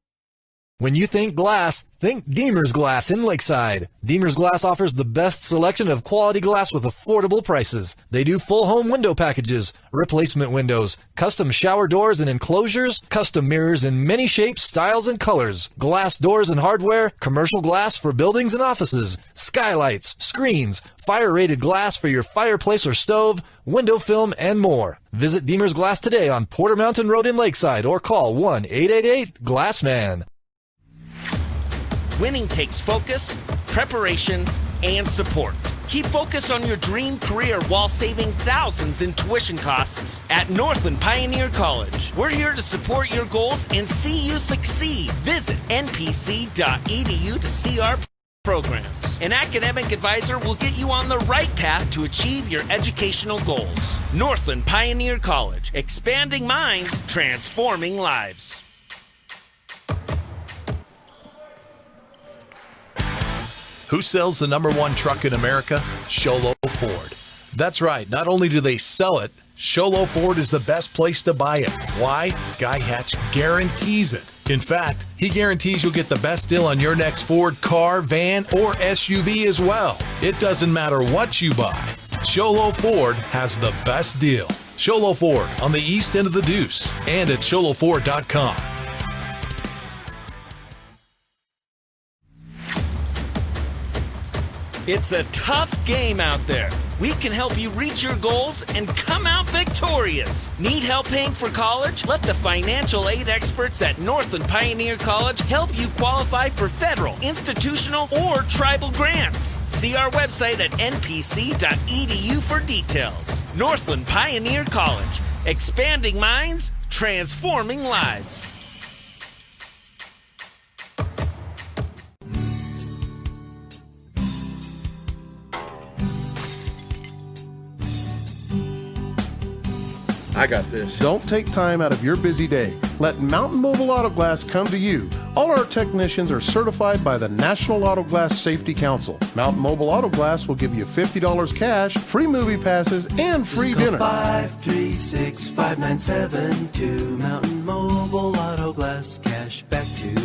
When you think glass, think Deemer's Glass in Lakeside. Deemer's Glass offers the best selection of quality glass with affordable prices. They do full home window packages, replacement windows, custom shower doors and enclosures, custom mirrors in many shapes, styles, and colors, glass doors and hardware, commercial glass for buildings and offices, skylights, screens, fire-rated glass for your fireplace or stove, window film, and more. Visit Deemer's Glass today on Porter Mountain Road in Lakeside or call 1-888-GLASSMAN. Winning takes focus, preparation, and support. Keep focused on your dream career while saving thousands in tuition costs at Northland Pioneer College. We're here to support your goals and see you succeed. Visit npc.edu to see our programs. An academic advisor will get you on the right path to achieve your educational goals. Northland Pioneer College, expanding minds, transforming lives. Who sells the #1 truck in America? Show Low Ford. That's right. Not only do they sell it, Show Low Ford is the best place to buy it. Why? Guy Hatch guarantees it. In fact, he guarantees you'll get the best deal on your next Ford car, van, or SUV as well. It doesn't matter what you buy. Show Low Ford has the best deal. Show Low Ford on the east end of the Deuce and at showlowford.com. It's a tough game out there. We can help you reach your goals and come out victorious. Need help paying for college? Let the financial aid experts at Northland Pioneer College help you qualify for federal, institutional, or tribal grants. See our website at npc.edu for details. Northland Pioneer College, expanding minds, transforming lives. I got this. Don't take time out of your busy day. Let Mountain Mobile Auto Glass come to you. All our technicians are certified by the National Auto Glass Safety Council. Mountain Mobile Auto Glass will give you $50 cash, free movie passes, and free dinner. 536-5972. Mountain Mobile Auto Glass, cash back to you.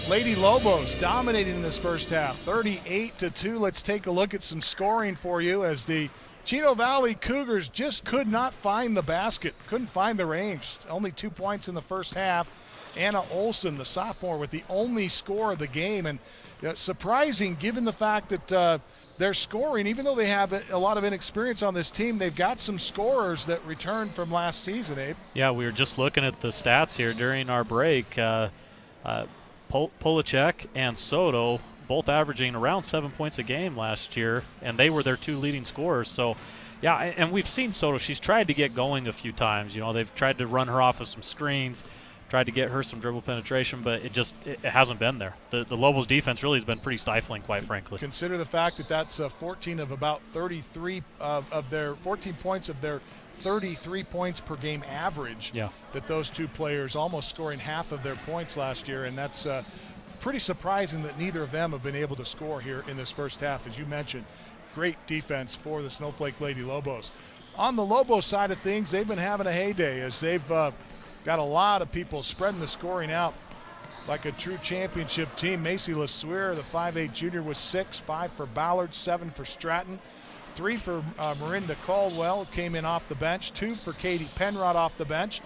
Lady Lobos dominating in this first half, 38-2. Let's take a look at some scoring for you as the Chino Valley Cougars just could not find the basket, couldn't find the range. Only 2 points in the first half. Anna Olsen, the sophomore, with the only score of the game. And surprising given the fact that they're scoring, even though they have a lot of inexperience on this team, they've got some scorers that returned from last season, Abe. Yeah, we were just looking at the stats here during our break. Polacek and Soto both averaging around 7 points a game last year, and they were their 2 leading scorers. So, yeah, and we've seen Soto. She's tried to get going a few times. They've tried to run her off of some screens, tried to get her some dribble penetration, but it hasn't been there. The Lobos defense really has been pretty stifling, quite frankly. Consider the fact that that's 14 of about 33 of their 14 points of their 33 points per game average. Yeah. That those two players almost scoring half of their points last year, and that's pretty surprising that neither of them have been able to score here in this first half. As you mentioned, great defense for the Snowflake Lady Lobos. On the Lobos side of things, they've been having a heyday as they've got a lot of people spreading the scoring out like a true championship team. Macy LeSueur, the 5'8 junior, was 6, 5 for Ballard, 7 for Stratton, 3 for Marinda Caldwell, came in off the bench, 2 for Katie Penrod off the bench.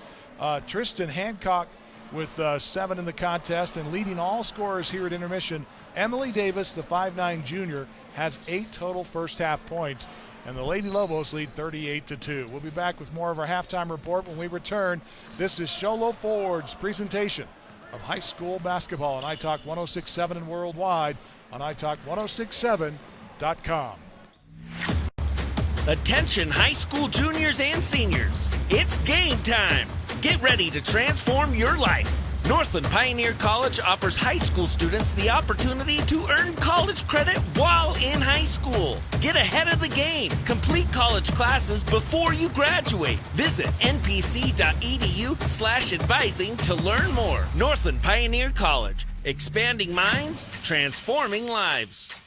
Tristan Hancock with 7 in the contest, and leading all scorers here at intermission, Emily Davis, the 5'9 junior, has 8 total first half points, and the Lady Lobos lead 38-2. We'll be back with more of our halftime report when we return. This is Sholo Ford's presentation of high school basketball on iTalk 106.7 and worldwide on iTalk1067.com. Attention high school juniors and seniors. It's game time. Get ready to transform your life. Northland Pioneer College offers high school students the opportunity to earn college credit while in high school. Get ahead of the game. Complete college classes before you graduate. Visit npc.edu/advising to learn more. Northland Pioneer College. Expanding minds, transforming lives.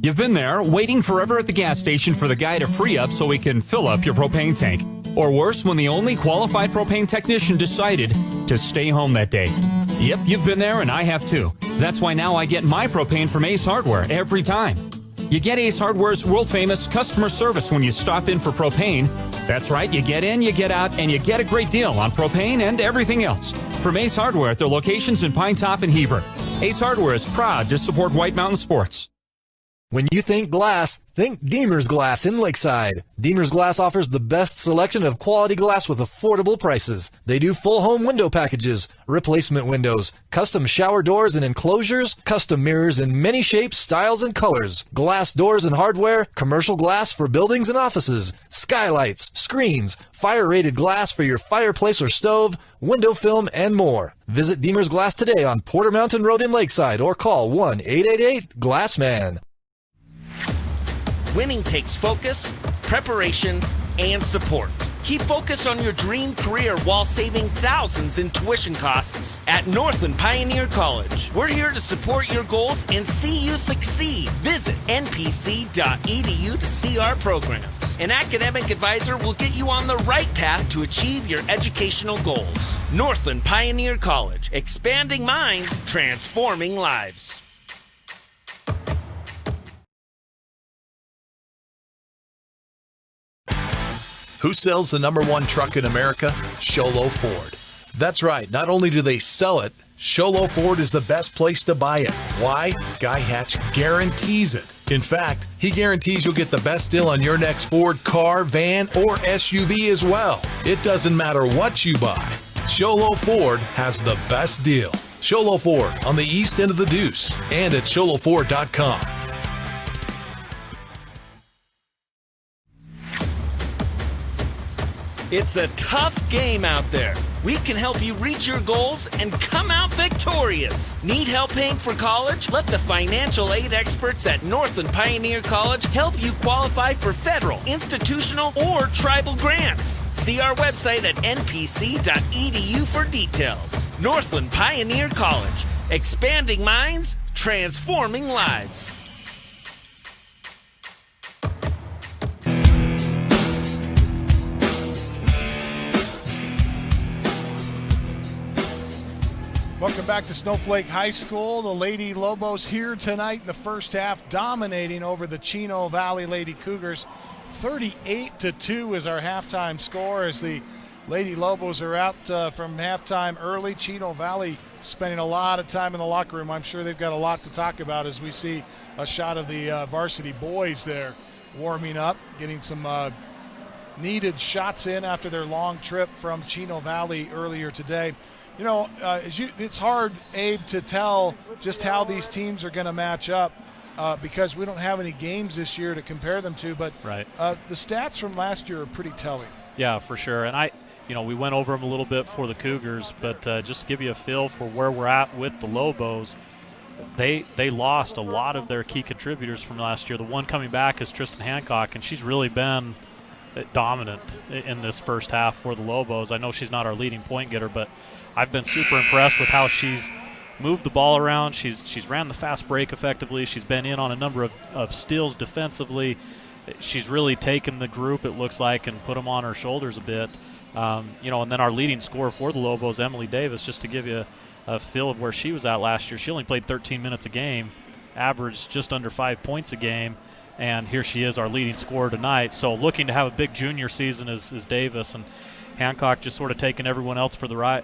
You've been there, waiting forever at the gas station for the guy to free up so he can fill up your propane tank. Or worse, when the only qualified propane technician decided to stay home that day. Yep, you've been there, and I have too. That's why now I get my propane from Ace Hardware every time. You get Ace Hardware's world-famous customer service when you stop in for propane. That's right, you get in, you get out, and you get a great deal on propane and everything else. From Ace Hardware at their locations in Pine Top and Heber. Ace Hardware is proud to support White Mountain Sports. When you think glass, think Deemer's Glass in Lakeside. Deemer's Glass offers the best selection of quality glass with affordable prices. They do full home window packages, replacement windows, custom shower doors and enclosures, custom mirrors in many shapes, styles, and colors, glass doors and hardware, commercial glass for buildings and offices, skylights, screens, fire-rated glass for your fireplace or stove, window film, and more. Visit Deemer's Glass today on Porter Mountain Road in Lakeside or call 1-888-GLASSMAN. Winning takes focus, preparation, and support. Keep focused on your dream career while saving thousands in tuition costs at Northland Pioneer College. We're here to support your goals and see you succeed. Visit npc.edu to see our programs. An academic advisor will get you on the right path to achieve your educational goals. Northland Pioneer College, expanding minds, transforming lives. Who sells the #1 truck in America? Sholo Ford. That's right. Not only do they sell it, Sholo Ford is the best place to buy it. Why? Guy Hatch guarantees it. In fact, he guarantees you'll get the best deal on your next Ford car, van, or SUV as well. It doesn't matter what you buy. Sholo Ford has the best deal. Sholo Ford on the east end of the Deuce and at sholoford.com. It's a tough game out there. We can help you reach your goals and come out victorious. Need help paying for college? Let the financial aid experts at Northland Pioneer College help you qualify for federal, institutional, or tribal grants. See our website at npc.edu for details. Northland Pioneer College. Expanding minds, transforming lives. Welcome back to Snowflake High School. The Lady Lobos here tonight in the first half, dominating over the Chino Valley Lady Cougars. 38-2 is our halftime score as the Lady Lobos are out from halftime early. Chino Valley spending a lot of time in the locker room. I'm sure they've got a lot to talk about as we see a shot of the varsity boys there warming up, getting some needed shots in after their long trip from Chino Valley earlier today. You know, it's hard, Abe, to tell just how these teams are going to match up because we don't have any games this year to compare them to. But the stats from last year are pretty telling. Yeah, for sure. And we went over them a little bit for the Cougars, but just to give you a feel for where we're at with the Lobos, they lost a lot of their key contributors from last year. The one coming back is Tristan Hancock, and she's really been dominant in this first half for the Lobos. I know she's not our leading point getter, but I've been super impressed with how she's moved the ball around. She's ran the fast break effectively. She's been in on a number of steals defensively. She's really taken the group, it looks like, and put them on her shoulders a bit. And then our leading scorer for the Lobos, Emily Davis, just to give you a feel of where she was at last year. She only played 13 minutes a game, averaged just under 5 points a game, and here she is, our leading scorer tonight. So looking to have a big junior season is Davis, and Hancock just sort of taking everyone else for the ride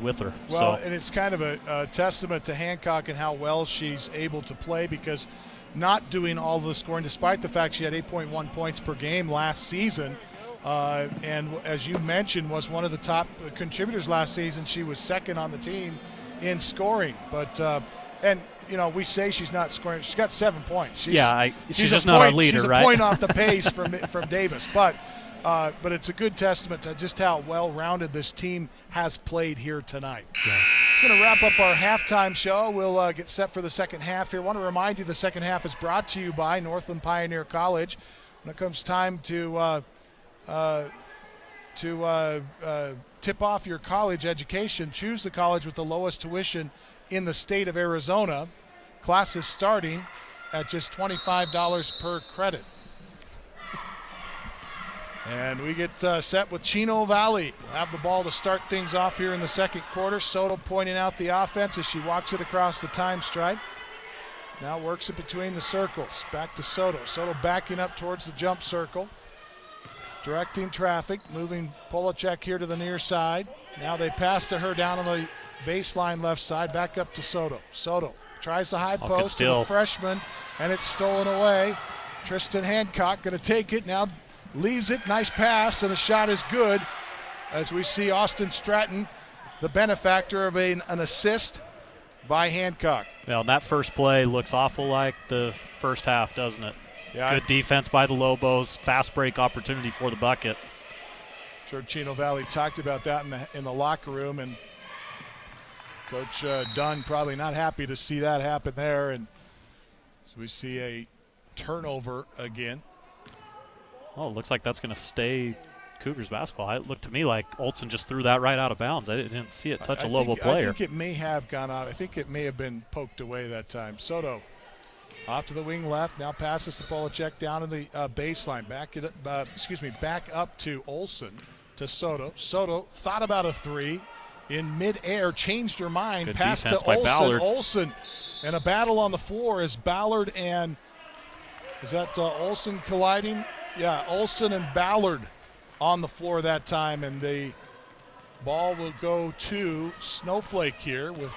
with her. Well, and it's kind of a testament to Hancock and how well she's able to play, because not doing all the scoring, despite the fact she had 8.1 points per game last season, and as you mentioned, was one of the top contributors last season. She was second on the team in scoring, but we say she's not scoring. She's got 7 points. She's just not our leader, she's right? She's a point off the pace from Davis, but it's a good testament to just how well-rounded this team has played here tonight. Yeah. It's going to wrap up our halftime show. We'll get set for the second half here. I want to remind you the second half is brought to you by Northland Pioneer College. When it comes time to tip off your college education, choose the college with the lowest tuition in the state of Arizona. Classes starting at just $25 per credit. And we get set with Chino Valley. We'll have the ball to start things off here in the second quarter. Soto pointing out the offense as she walks it across the time stripe. Now works it between the circles. Back to Soto. Soto backing up towards the jump circle. Directing traffic, moving Polacek here to the near side. Now they pass to her down on the baseline left side. Back up to Soto. Soto tries the high post to the freshman, and it's stolen away. Tristan Hancock going to take it now. Leaves it, nice pass, and the shot is good as we see Austin Stratton, the benefactor of an assist by Hancock. Well, that first play looks awful like the first half, doesn't it? Yeah, good defense by the Lobos, fast break opportunity for the bucket. I'm sure Chino Valley talked about that in the locker room, and Coach Dunn probably not happy to see that happen there. And so we see a turnover again. Oh, it looks like that's going to stay Cougars basketball. It looked to me like Olsen just threw that right out of bounds. I didn't see it touch a Lobo player. I think it may have gone out. I think it may have been poked away that time. Soto off to the wing left. Now passes to Polacek down in the baseline. Back up to Olsen to Soto. Soto thought about a three in midair, changed her mind. Good pass to by Olsen. Ballard. Olsen, and a battle on the floor as Ballard and is that Olsen colliding? Yeah, Olsen and Ballard on the floor that time, and the ball will go to Snowflake here with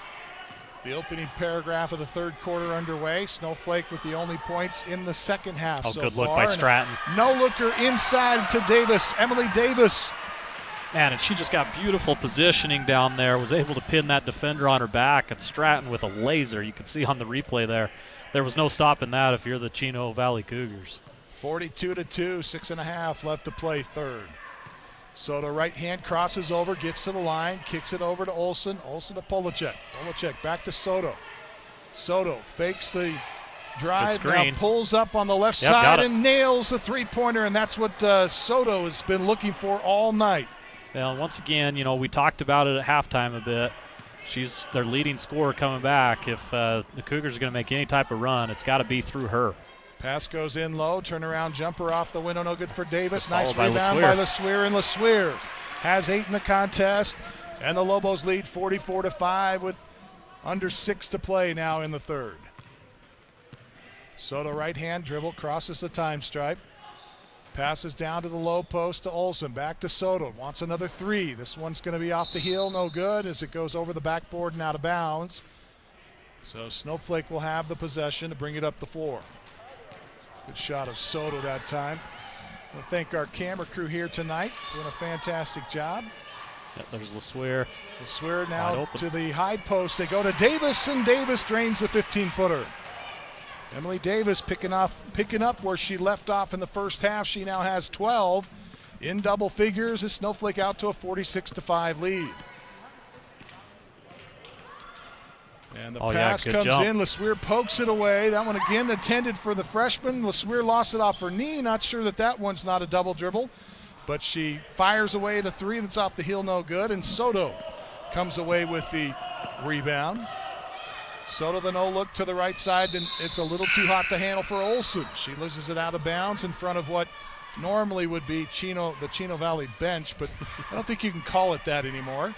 the opening paragraph of the third quarter underway. Snowflake with the only points in the second half so good far. look by Stratton. No-looker inside to Davis, Emily Davis. Man, and she just got beautiful positioning down there, was able to pin that defender on her back, and Stratton with a laser. You can see on the replay there was no stopping that if you're the Chino Valley Cougars. 42-2, 6.5 left to play third. Soto right hand crosses over, gets to the line, kicks it over to Olsen. Olsen to Polacek. Polacek back to Soto. Soto fakes the drive, now pulls up on the left side and nails the three-pointer, and that's what Soto has been looking for all night. Well, once again, we talked about it at halftime a bit. She's their leading scorer coming back. If the Cougars are going to make any type of run, it's got to be through her. Pass goes in low, turnaround jumper off the window, no good for Davis. Nice rebound by LeSueur, and LeSueur has 8 in the contest, and the Lobos lead 44-5 with under 6 to play now in the third. Soto right hand dribble, crosses the time stripe, passes down to the low post to Olsen, back to Soto, wants another three. This one's going to be off the heel, no good as it goes over the backboard and out of bounds. So Snowflake will have the possession to bring it up the floor. Good shot of Soto that time. I want to thank our camera crew here tonight, doing a fantastic job. Yep, there's LeSueur. LeSueur now to the high post. They go to Davis, and Davis drains the 15-footer. Emily Davis picking up where she left off in the first half. She now has 12 in double figures as Snowflake out to a 46-5 lead. And the pass comes in. LeSueur pokes it away. That one again intended for the freshman. LeSueur lost it off her knee. Not sure that one's not a double dribble. But she fires away the three that's off the heel, no good. And Soto comes away with the rebound. Soto, the no-look to the right side, and it's a little too hot to handle for Olsen. She loses it out of bounds in front of what normally would be the Chino Valley bench, but I don't think you can call it that anymore.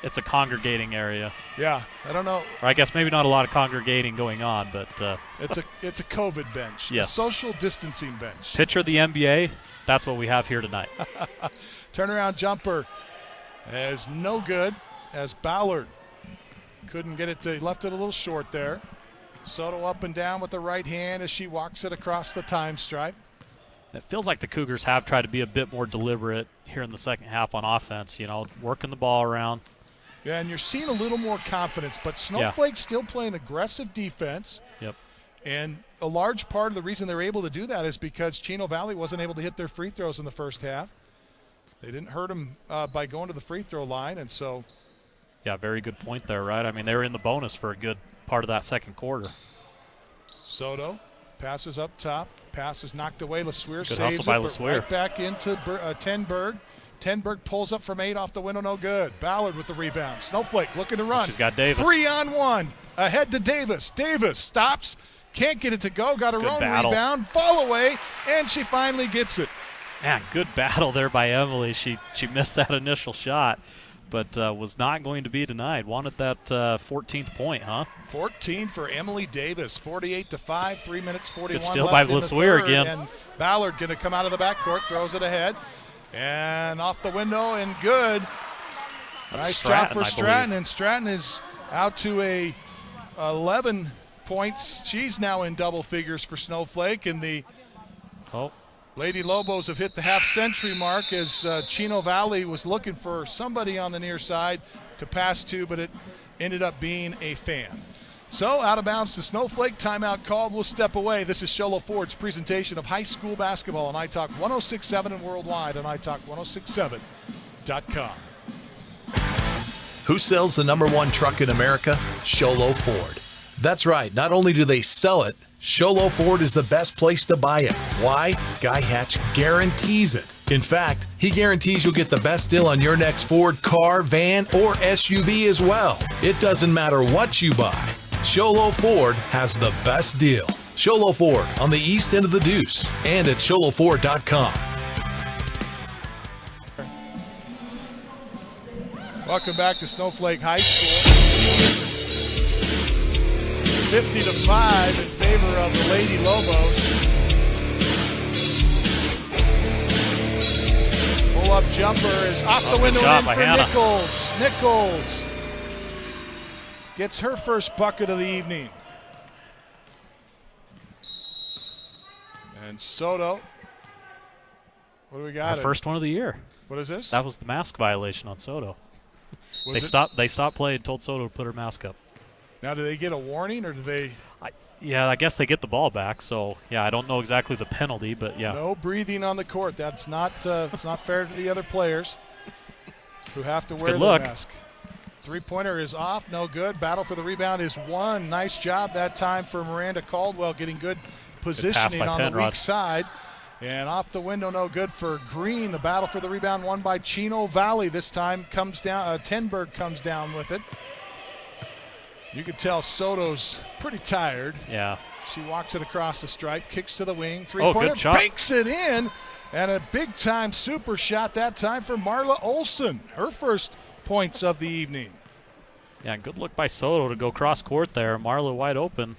It's a congregating area. Yeah, I don't know. Or I guess maybe not a lot of congregating going on, but it's a COVID bench, yes. A social distancing bench. Picture the NBA. That's what we have here tonight. Turnaround jumper is no good as Ballard couldn't get it. Left it a little short there. Soto up and down with the right hand as she walks it across the time stripe. It feels like the Cougars have tried to be a bit more deliberate here in the second half on offense, working the ball around. Yeah, and you're seeing a little more confidence, but Snowflake's still playing aggressive defense. Yep. And a large part of the reason they're able to do that is because Chino Valley wasn't able to hit their free throws in the first half. They didn't hurt them by going to the free throw line, and so. Yeah, very good point there, right? I mean, they were in the bonus for a good part of that second quarter. Soto passes up top. Pass is knocked away. LeSueur good saves hustle by it, LeSueur. Right back into Tenberg. Tenberg pulls up from 8 off the window, no good. Ballard with the rebound. Snowflake looking to run. She's got Davis. 3-on-1. Ahead to Davis. Davis stops. Can't get it to go. Got her good own battle. Rebound. Fall away, and she finally gets it. Man, good battle there by Emily. She missed that initial shot, but was not going to be denied. Wanted that 14th point, huh? 14 for Emily Davis. 48-5. 3 minutes 41 good steal left by in the LeSueur third, again. And Ballard going to come out of the backcourt, throws it ahead, and off the window and good. That's nice Stratton, job for Stratton, and Stratton is out to a 11 points. She's now in double figures for Snowflake, and the Lady Lobos have hit the half-century mark as Chino Valley was looking for somebody on the near side to pass to, but it ended up being a fan. So out of bounds to Snowflake. Timeout called. We'll step away. This is Sholo Ford's presentation of high school basketball on iTalk 106.7 and worldwide on iTalk1067.com. Who sells the #1 truck in America? Sholo Ford. That's right. Not only do they sell it, Sholo Ford is the best place to buy it. Why? Guy Hatch guarantees it. In fact, he guarantees you'll get the best deal on your next Ford car, van, or SUV as well. It doesn't matter what you buy. Sholo Ford has the best deal. Sholo Ford on the east end of the Deuce and at sholoford.com. Welcome back to Snowflake High School. 50-5 in favor of the Lady Lobos. Pull-up jumper is off the window in for Nichols. Nichols gets her first bucket of the evening. And Soto. What do we got? Our first one of the year. What is this? That was the mask violation on Soto. They stopped play and told Soto to put her mask up. Now, do they get a warning or do they? I guess they get the ball back. So yeah, I don't know exactly the penalty, but yeah. No breathing on the court. That's not it's not fair to the other players who have to wear the mask. Three-pointer is off, no good. Battle for the rebound is won. Nice job that time for Miranda Caldwell, getting good positioning on the weak side. And off the window, no good for Green. The battle for the rebound won by Chino Valley. This time comes down. Tenberg comes down with it. You can tell Soto's pretty tired. Yeah. She walks it across the stripe, kicks to the wing. Three-pointer, good shot. banks it in. And a big-time super shot that time for Marla Olsen. Her first points of the evening. Yeah, good look by Soto to go cross court there. Marla wide open.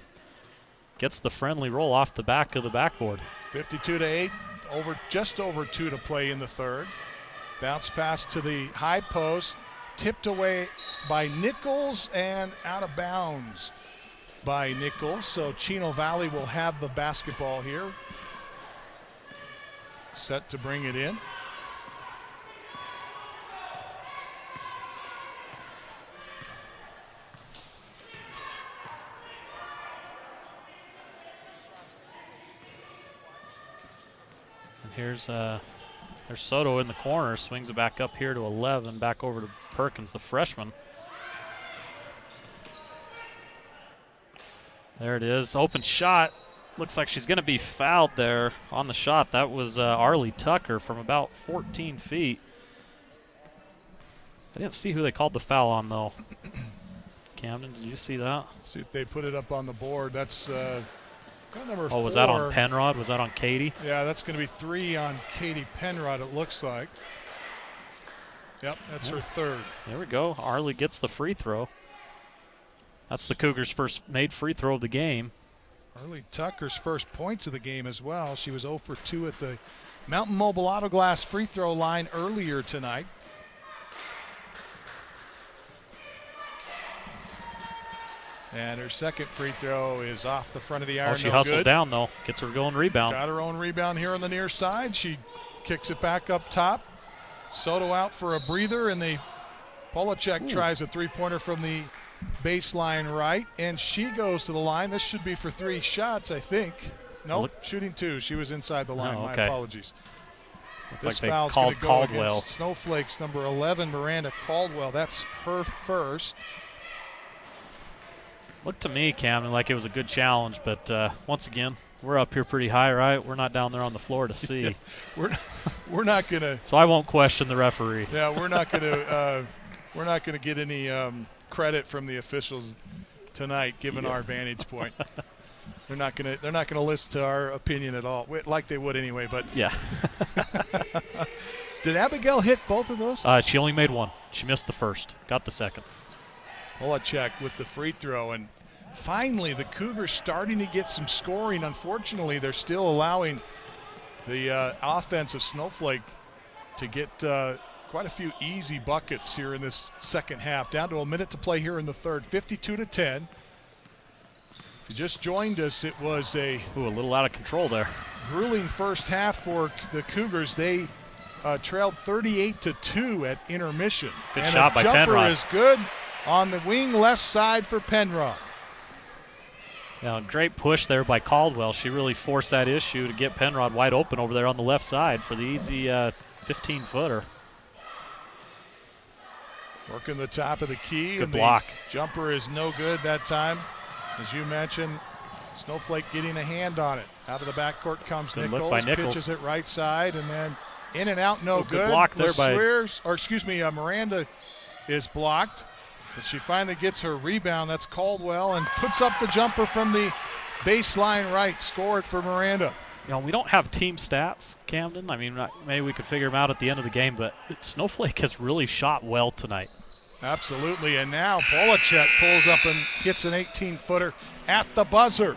Gets the friendly roll off the back of the backboard. 52-8, just over 2 to play in the third. Bounce pass to the high post, tipped away by Nichols and out of bounds by Nichols. So Chino Valley will have the basketball here. set to bring it in. And here's there's Soto in the corner, swings it back up here to 11, back over to Perkins, the freshman. There it is, open shot. Looks like she's going to be fouled there on the shot. That was Arlie Tucker from about 14 feet. I didn't see who they called the foul on, though. Camden, did you see that? See if they put it up on the board. That's number 4. Oh, was that on Penrod? Was that on Katie? Yeah, that's going to be 3 on Katie Penrod, it looks like. Yep, that's her third. There we go. Arlie gets the free throw. That's the Cougars' first made free throw of the game. Arlie Tucker's first points of the game as well. She was 0 for 2 at the Mountain Mobile Auto Glass free throw line earlier tonight. And her second free throw is off the front of the iron. Oh, she hustles down, though. Gets her going rebound. Got her own rebound here on the near side. She kicks it back up top. Soto out for a breather, and the Polacek tries a three-pointer from the baseline right, and she goes to the line. This should be for 3 shots, I think. Nope, shooting 2. She was inside the line. Oh, okay. My apologies. This like foul's going to go against Snowflake's number 11, Miranda Caldwell. That's her first. Looked to me, Camden, like it was a good challenge, but once again, we're up here pretty high, right? We're not down there on the floor to see. we're not going to. So I won't question the referee. Yeah, we're not going to get any credit from the officials tonight, given our vantage point. They're not going to listen to our opinion at all, like they would anyway. But yeah. Did Abigail hit both of those? She only made one. She missed the first. Got the second. Polacek with the free throw, and finally the Cougars starting to get some scoring. Unfortunately, they're still allowing the offense of Snowflake to get quite a few easy buckets here in this second half. Down to a minute to play here in the third, 52-10. If you just joined us, it was a little out of control there. Grueling first half for the Cougars. They trailed 38-2 at intermission. Good shot by Penrod. And a jumper is good on the wing left side for Penrod. Yeah, great push there by Caldwell. She really forced that issue to get Penrod wide open over there on the left side for the easy 15-footer. Working the top of the key. Good block. The jumper is no good that time. As you mentioned, Snowflake getting a hand on it. Out of the backcourt comes Good Nichols. look by Nichols. Pitches it right side, and then in and out, no good. Good block there by Miranda is blocked. But she finally gets her rebound. That's Caldwell, and puts up the jumper from the baseline right. Score it for Miranda. You know, we don't have team stats, Camden. I mean, maybe we could figure them out at the end of the game, but Snowflake has really shot well tonight. Absolutely, and now Polacek pulls up and hits an 18-footer at the buzzer.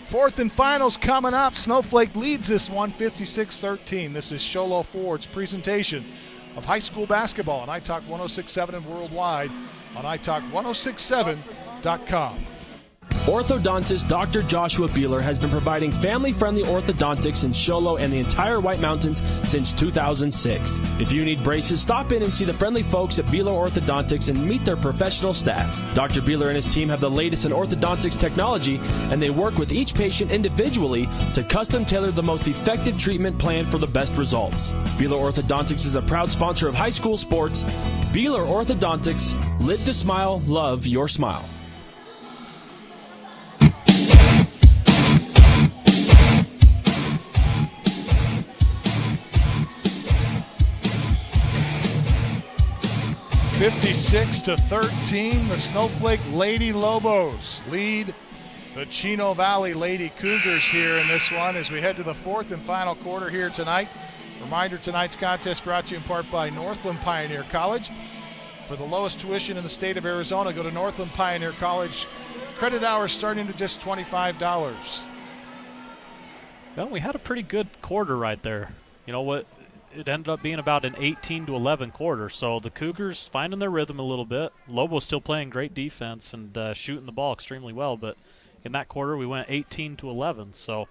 Fourth and finals coming up. Snowflake leads this one 56-13. This is Sholo Ford's presentation of high school basketball on iTalk 106.7 and worldwide on iTalk1067.com. Orthodontist Dr. Joshua Beeler has been providing family-friendly orthodontics in Sholo and the entire White Mountains since 2006. If you need braces, stop in and see the friendly folks at Beeler Orthodontics and meet their professional staff. Dr. Beeler and his team have the latest in orthodontics technology, and they work with each patient individually to custom tailor the most effective treatment plan for the best results. Beeler Orthodontics is a proud sponsor of high school sports. Beeler Orthodontics, live to smile, love your smile. (56-13), the Snowflake Lady Lobos lead the Chino Valley Lady Cougars here in this one as we head to the fourth and final quarter here tonight. Reminder, tonight's contest brought to you in part by Northland Pioneer College. For the lowest tuition in the state of Arizona, go to Northland Pioneer College. Credit hours starting at just $25. Well, we had a pretty good quarter right there. You know what? It ended up being about an 18-11 quarter. So the Cougars finding their rhythm a little bit. Lobo's still playing great defense and shooting the ball extremely well. But in that quarter, we went 18-11. So a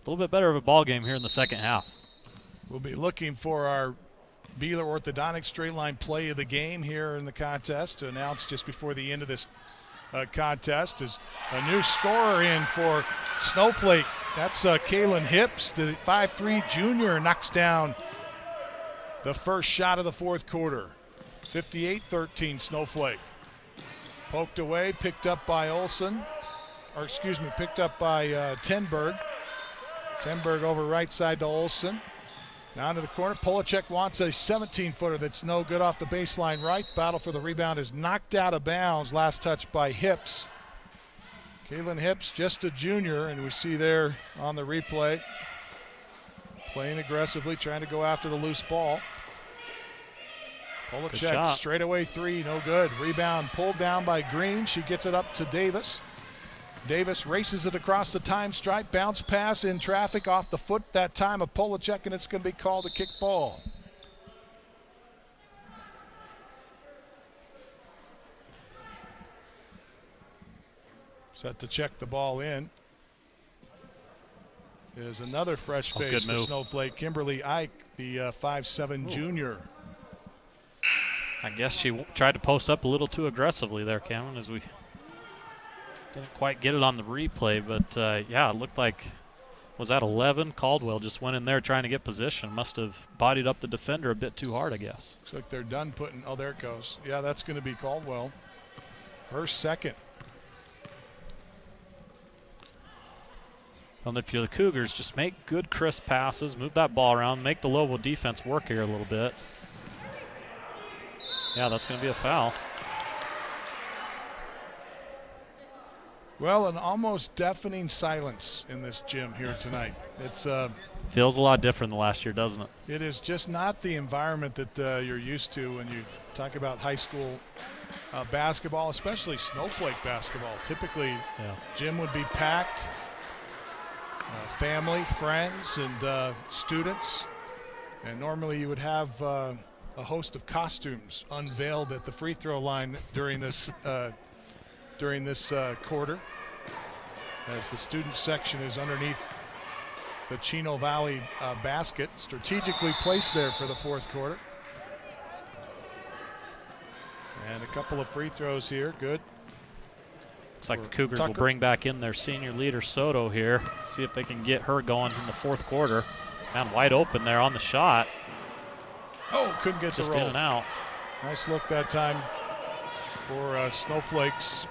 little bit better of a ball game here in the second half. We'll be looking for our Beeler Orthodontics straight line play of the game here in the contest to announce just before the end of this contest. Is a new scorer in for Snowflake. That's Kalen Hips, the 5'3 junior, knocks down the first shot of the fourth quarter. 58-13 Snowflake. Poked away, picked up by picked up by Tenberg. Tenberg over right side to Olsen. Down to the corner. Polacek wants a 17-footer that's no good off the baseline right. Battle for the rebound is knocked out of bounds. Last touch by Hips. Kalen Hips, just a junior, and we see there on the replay, playing aggressively, trying to go after the loose ball. Polacek, straightaway three, no good. Rebound pulled down by Green. She gets it up to Davis. Davis races it across the time stripe. Bounce pass in traffic off the foot that time of Polacek, and it's going to be called a kick ball. Set to check the ball in. Is another fresh face for Snowflake. Kimberly Ike, the 5'7 junior. I guess she tried to post up a little too aggressively there, Cameron, as we didn't quite get it on the replay. But, yeah, it looked like, was that 11? Caldwell just went in there trying to get position. Must have bodied up the defender a bit too hard, I guess. Looks like they're done putting, oh, there it goes. Yeah, that's going to be Caldwell. Her second. And if you're the Cougars, just make good, crisp passes, move that ball around, make the Lobo defense work here a little bit. Yeah, that's going to be a foul. Well, an almost deafening silence in this gym here tonight. It's feels a lot different than last year, doesn't it? It is just not the environment that you're used to when you talk about high school basketball, especially Snowflake basketball. Typically, gym would be packed. Family, friends, and students. And normally you would have a host of costumes unveiled at the free throw line during this quarter, as the student section is underneath the Chino Valley basket, strategically placed there for the fourth quarter. And a couple of free throws here, good. Looks like the Cougars will bring back in their senior leader, Soto, here. See if they can get her going in the fourth quarter. Man, wide open there on the shot. Oh, couldn't get the roll. Just in and out. Nice look that time for Snowflakes.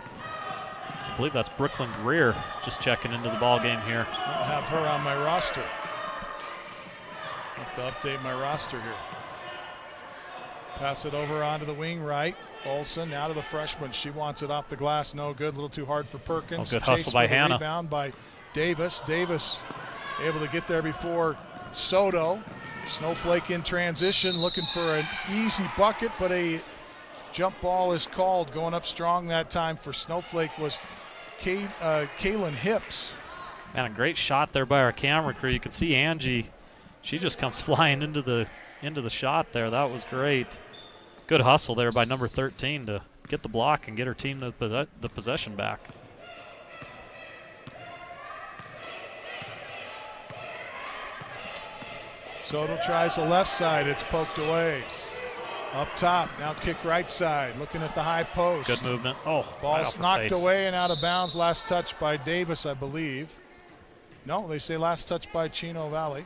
I believe that's Brooklyn Greer just checking into the ball game here. I don't have her on my roster. Have to update my roster here. Pass it over onto the wing right. Olsen now to the freshman. She wants it off the glass. No good. A little too hard for Perkins. Good hustle by Hannah. Rebound by Davis. Davis able to get there before Soto. Snowflake in transition, looking for an easy bucket, but a jump ball is called. Going up strong that time for Snowflake was Kalen Hips. Man, a great shot there by our camera crew. You can see Angie. She just comes flying into the shot there. That was great. Good hustle there by number 13 to get the block and get her team the possession back. Soto tries the left side. It's poked away. Up top, now kick right side. Looking at the high post. Good movement. Oh, ball's knocked away and out of bounds. Last touch by Davis, I believe. No, they say last touch by Chino Valley.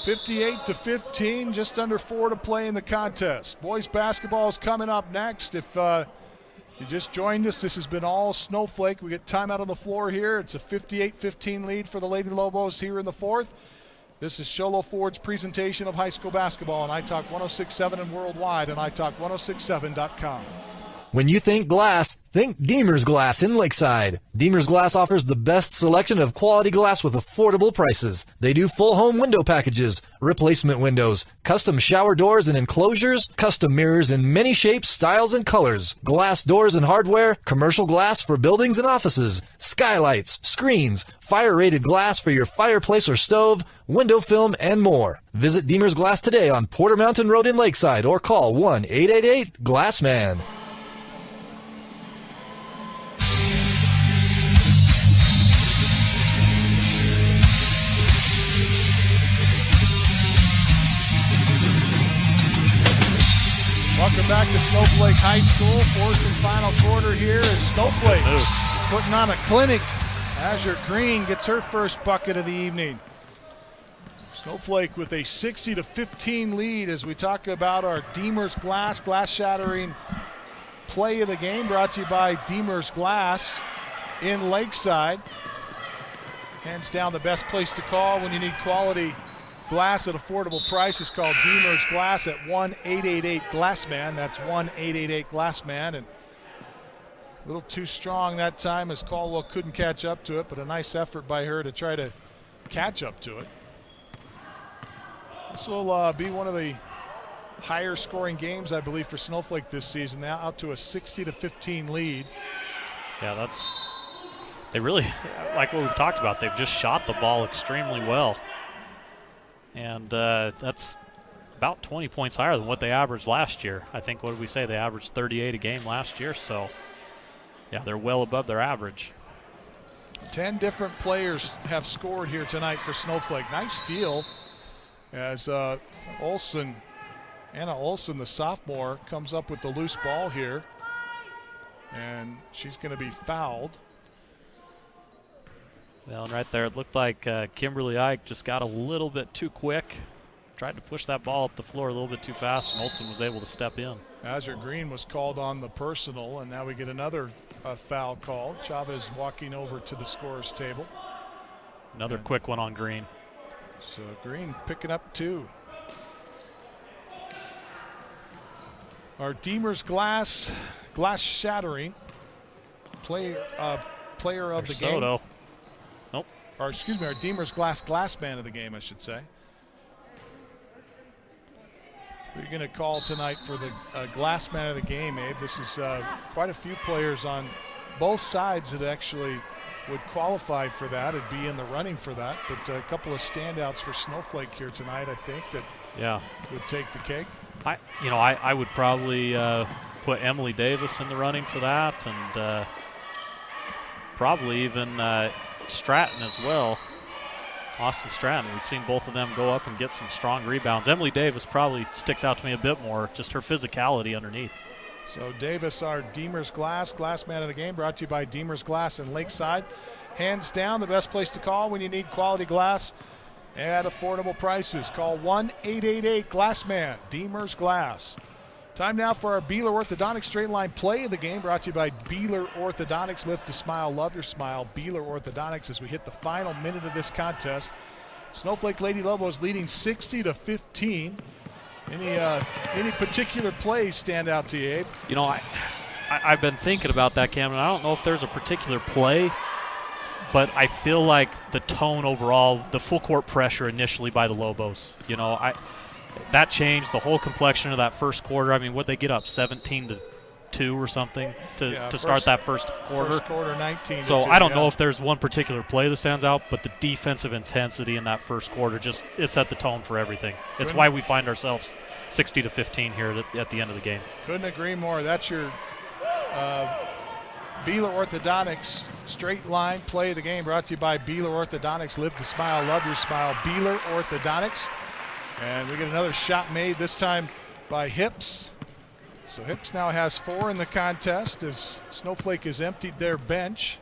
58-15, just under 4 to play in the contest. Boys basketball is coming up next. If you just joined us, this has been all Snowflake. We get timeout on the floor here. It's a 58-15 lead for the Lady Lobos here in the fourth. This is Sholo Ford's presentation of high school basketball on iTalk 106.7 and worldwide on iTalk1067.com. When you think glass, think Deemer's Glass in Lakeside. Deemer's Glass offers the best selection of quality glass with affordable prices. They do full home window packages, replacement windows, custom shower doors and enclosures, custom mirrors in many shapes, styles, and colors, glass doors and hardware, commercial glass for buildings and offices, skylights, screens, fire-rated glass for your fireplace or stove, window film, and more. Visit Deemer's Glass today on Porter Mountain Road in Lakeside or call 1-888-GLASSMAN. Welcome back to Snowflake High School. Fourth and final quarter here as Snowflake putting on a clinic. Azure Green gets her first bucket of the evening. Snowflake with a 60-15 lead as we talk about our Deemer's Glass shattering play of the game, brought to you by Deemer's Glass in Lakeside. Hands down the best place to call when you need quality glass at affordable prices. Called Deemer's Glass at 1-888-GLASSMAN. That's 1-888-GLASSMAN. And a little too strong that time as Caldwell couldn't catch up to it, but a nice effort by her to try to catch up to it. This will be one of the higher scoring games, I believe, for Snowflake this season. Now out to a 60-15 lead. Yeah, they really, like what we've talked about, they've just shot the ball extremely well. And that's about 20 points higher than what they averaged last year. I think, what did we say? They averaged 38 a game last year. So, yeah, they're well above their average. 10 different players have scored here tonight for Snowflake. Nice steal as Anna Olson, the sophomore, comes up with the loose ball here. And she's going to be fouled. Well, and right there, it looked like Kimberly Ike just got a little bit too quick. Tried to push that ball up the floor a little bit too fast, and Olson was able to step in. Azure Green was called on the personal, and now we get another foul called. Chavez walking over to the scorer's table. Another quick one on Green. So Green picking up 2. Our Deemer's Glass shattering player of the game. Soto. Nope. Or excuse me, our Deemer's Glass man of the game, I should say. We're going to call tonight for the glass man of the game, Abe. This is quite a few players on both sides that actually would qualify for that. It'd be in the running for that. But a couple of standouts for Snowflake here tonight, I think, that would take the cake. I would probably put Emily Davis in the running for that, and probably even Stratton as well. Austin Stratton. We've seen both of them go up and get some strong rebounds. Emily Davis probably sticks out to me a bit more, just her physicality underneath. So Davis, our Deemer's Glass man of the game, brought to you by Deemer's Glass in Lakeside. Hands down, the best place to call when you need quality glass at affordable prices. Call 1-888-GLASSMAN, Deemer's Glass. Time now for our Beeler Orthodontics straight line play of the game, brought to you by Beeler Orthodontics. Lift a smile, love your smile. Beeler Orthodontics as we hit the final minute of this contest. Snowflake Lady Lobos leading 60-15. Any particular plays stand out to you, Abe? You know, I've been thinking about that, Cam, and I don't know if there's a particular play, but I feel like the tone overall, the full court pressure initially by the Lobos, that changed the whole complexion of that first quarter. I mean, would they get up 17-2 or something to start that first quarter? First quarter, 19. So I don't know if there's one particular play that stands out, but the defensive intensity in that first quarter it set the tone for everything. It's why we find ourselves 60-15 here at the end of the game. Couldn't agree more. That's your Beeler Orthodontics straight line play of the game, brought to you by Beeler Orthodontics. Live the smile, love your smile. Beeler Orthodontics. And we get another shot made, this time by Hips. So Hips now has 4 in the contest as Snowflake has emptied their bench.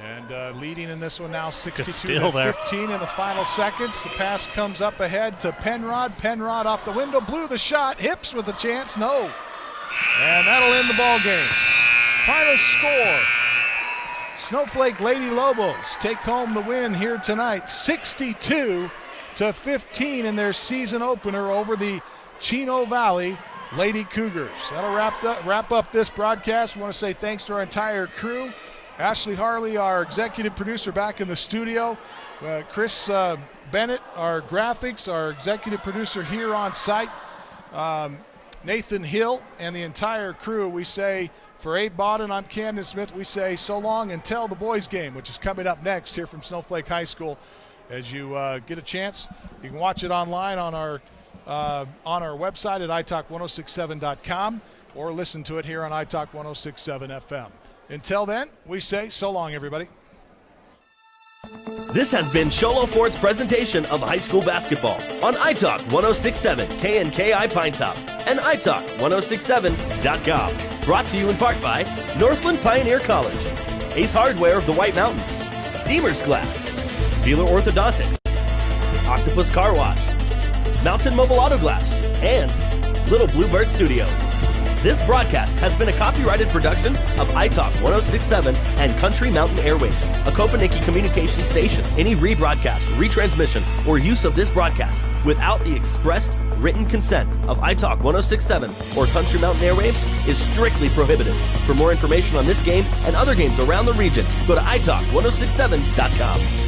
And leading in this one now 62-15 in the final seconds. The pass comes up ahead to Penrod. Penrod off the window, blew the shot. Hips with a chance, no. And that'll end the ball game. Final score. Snowflake Lady Lobos take home the win here tonight, 62-15 in their season opener over the Chino Valley Lady Cougars. That'll wrap up this broadcast. We want to say thanks to our entire crew. Ashley Harley, our executive producer, back in the studio. Chris Bennett, our graphics, our executive producer here on site. Nathan Hill and the entire crew, we say, for Abe Bodden, I'm Camden Smith, we say so long until the boys game, which is coming up next here from Snowflake High School. As you get a chance, you can watch it online on our website at italk1067.com or listen to it here on iTalk 1067 FM. Until then, we say so long, everybody. This has been Sholo Ford's presentation of high school basketball on iTalk 1067 KNKI Pine Top and iTalk1067.com. Brought to you in part by Northland Pioneer College, Ace Hardware of the White Mountains, Deemer's Glass, Beeler Orthodontics, Octopus Car Wash, Mountain Mobile Auto Glass, and Little Bluebird Studios. This broadcast has been a copyrighted production of iTalk 1067 and Country Mountain Airwaves, a Kopaniki communication station. Any rebroadcast, retransmission, or use of this broadcast without the expressed written consent of iTalk 1067 or Country Mountain Airwaves is strictly prohibited. For more information on this game and other games around the region, go to iTalk1067.com.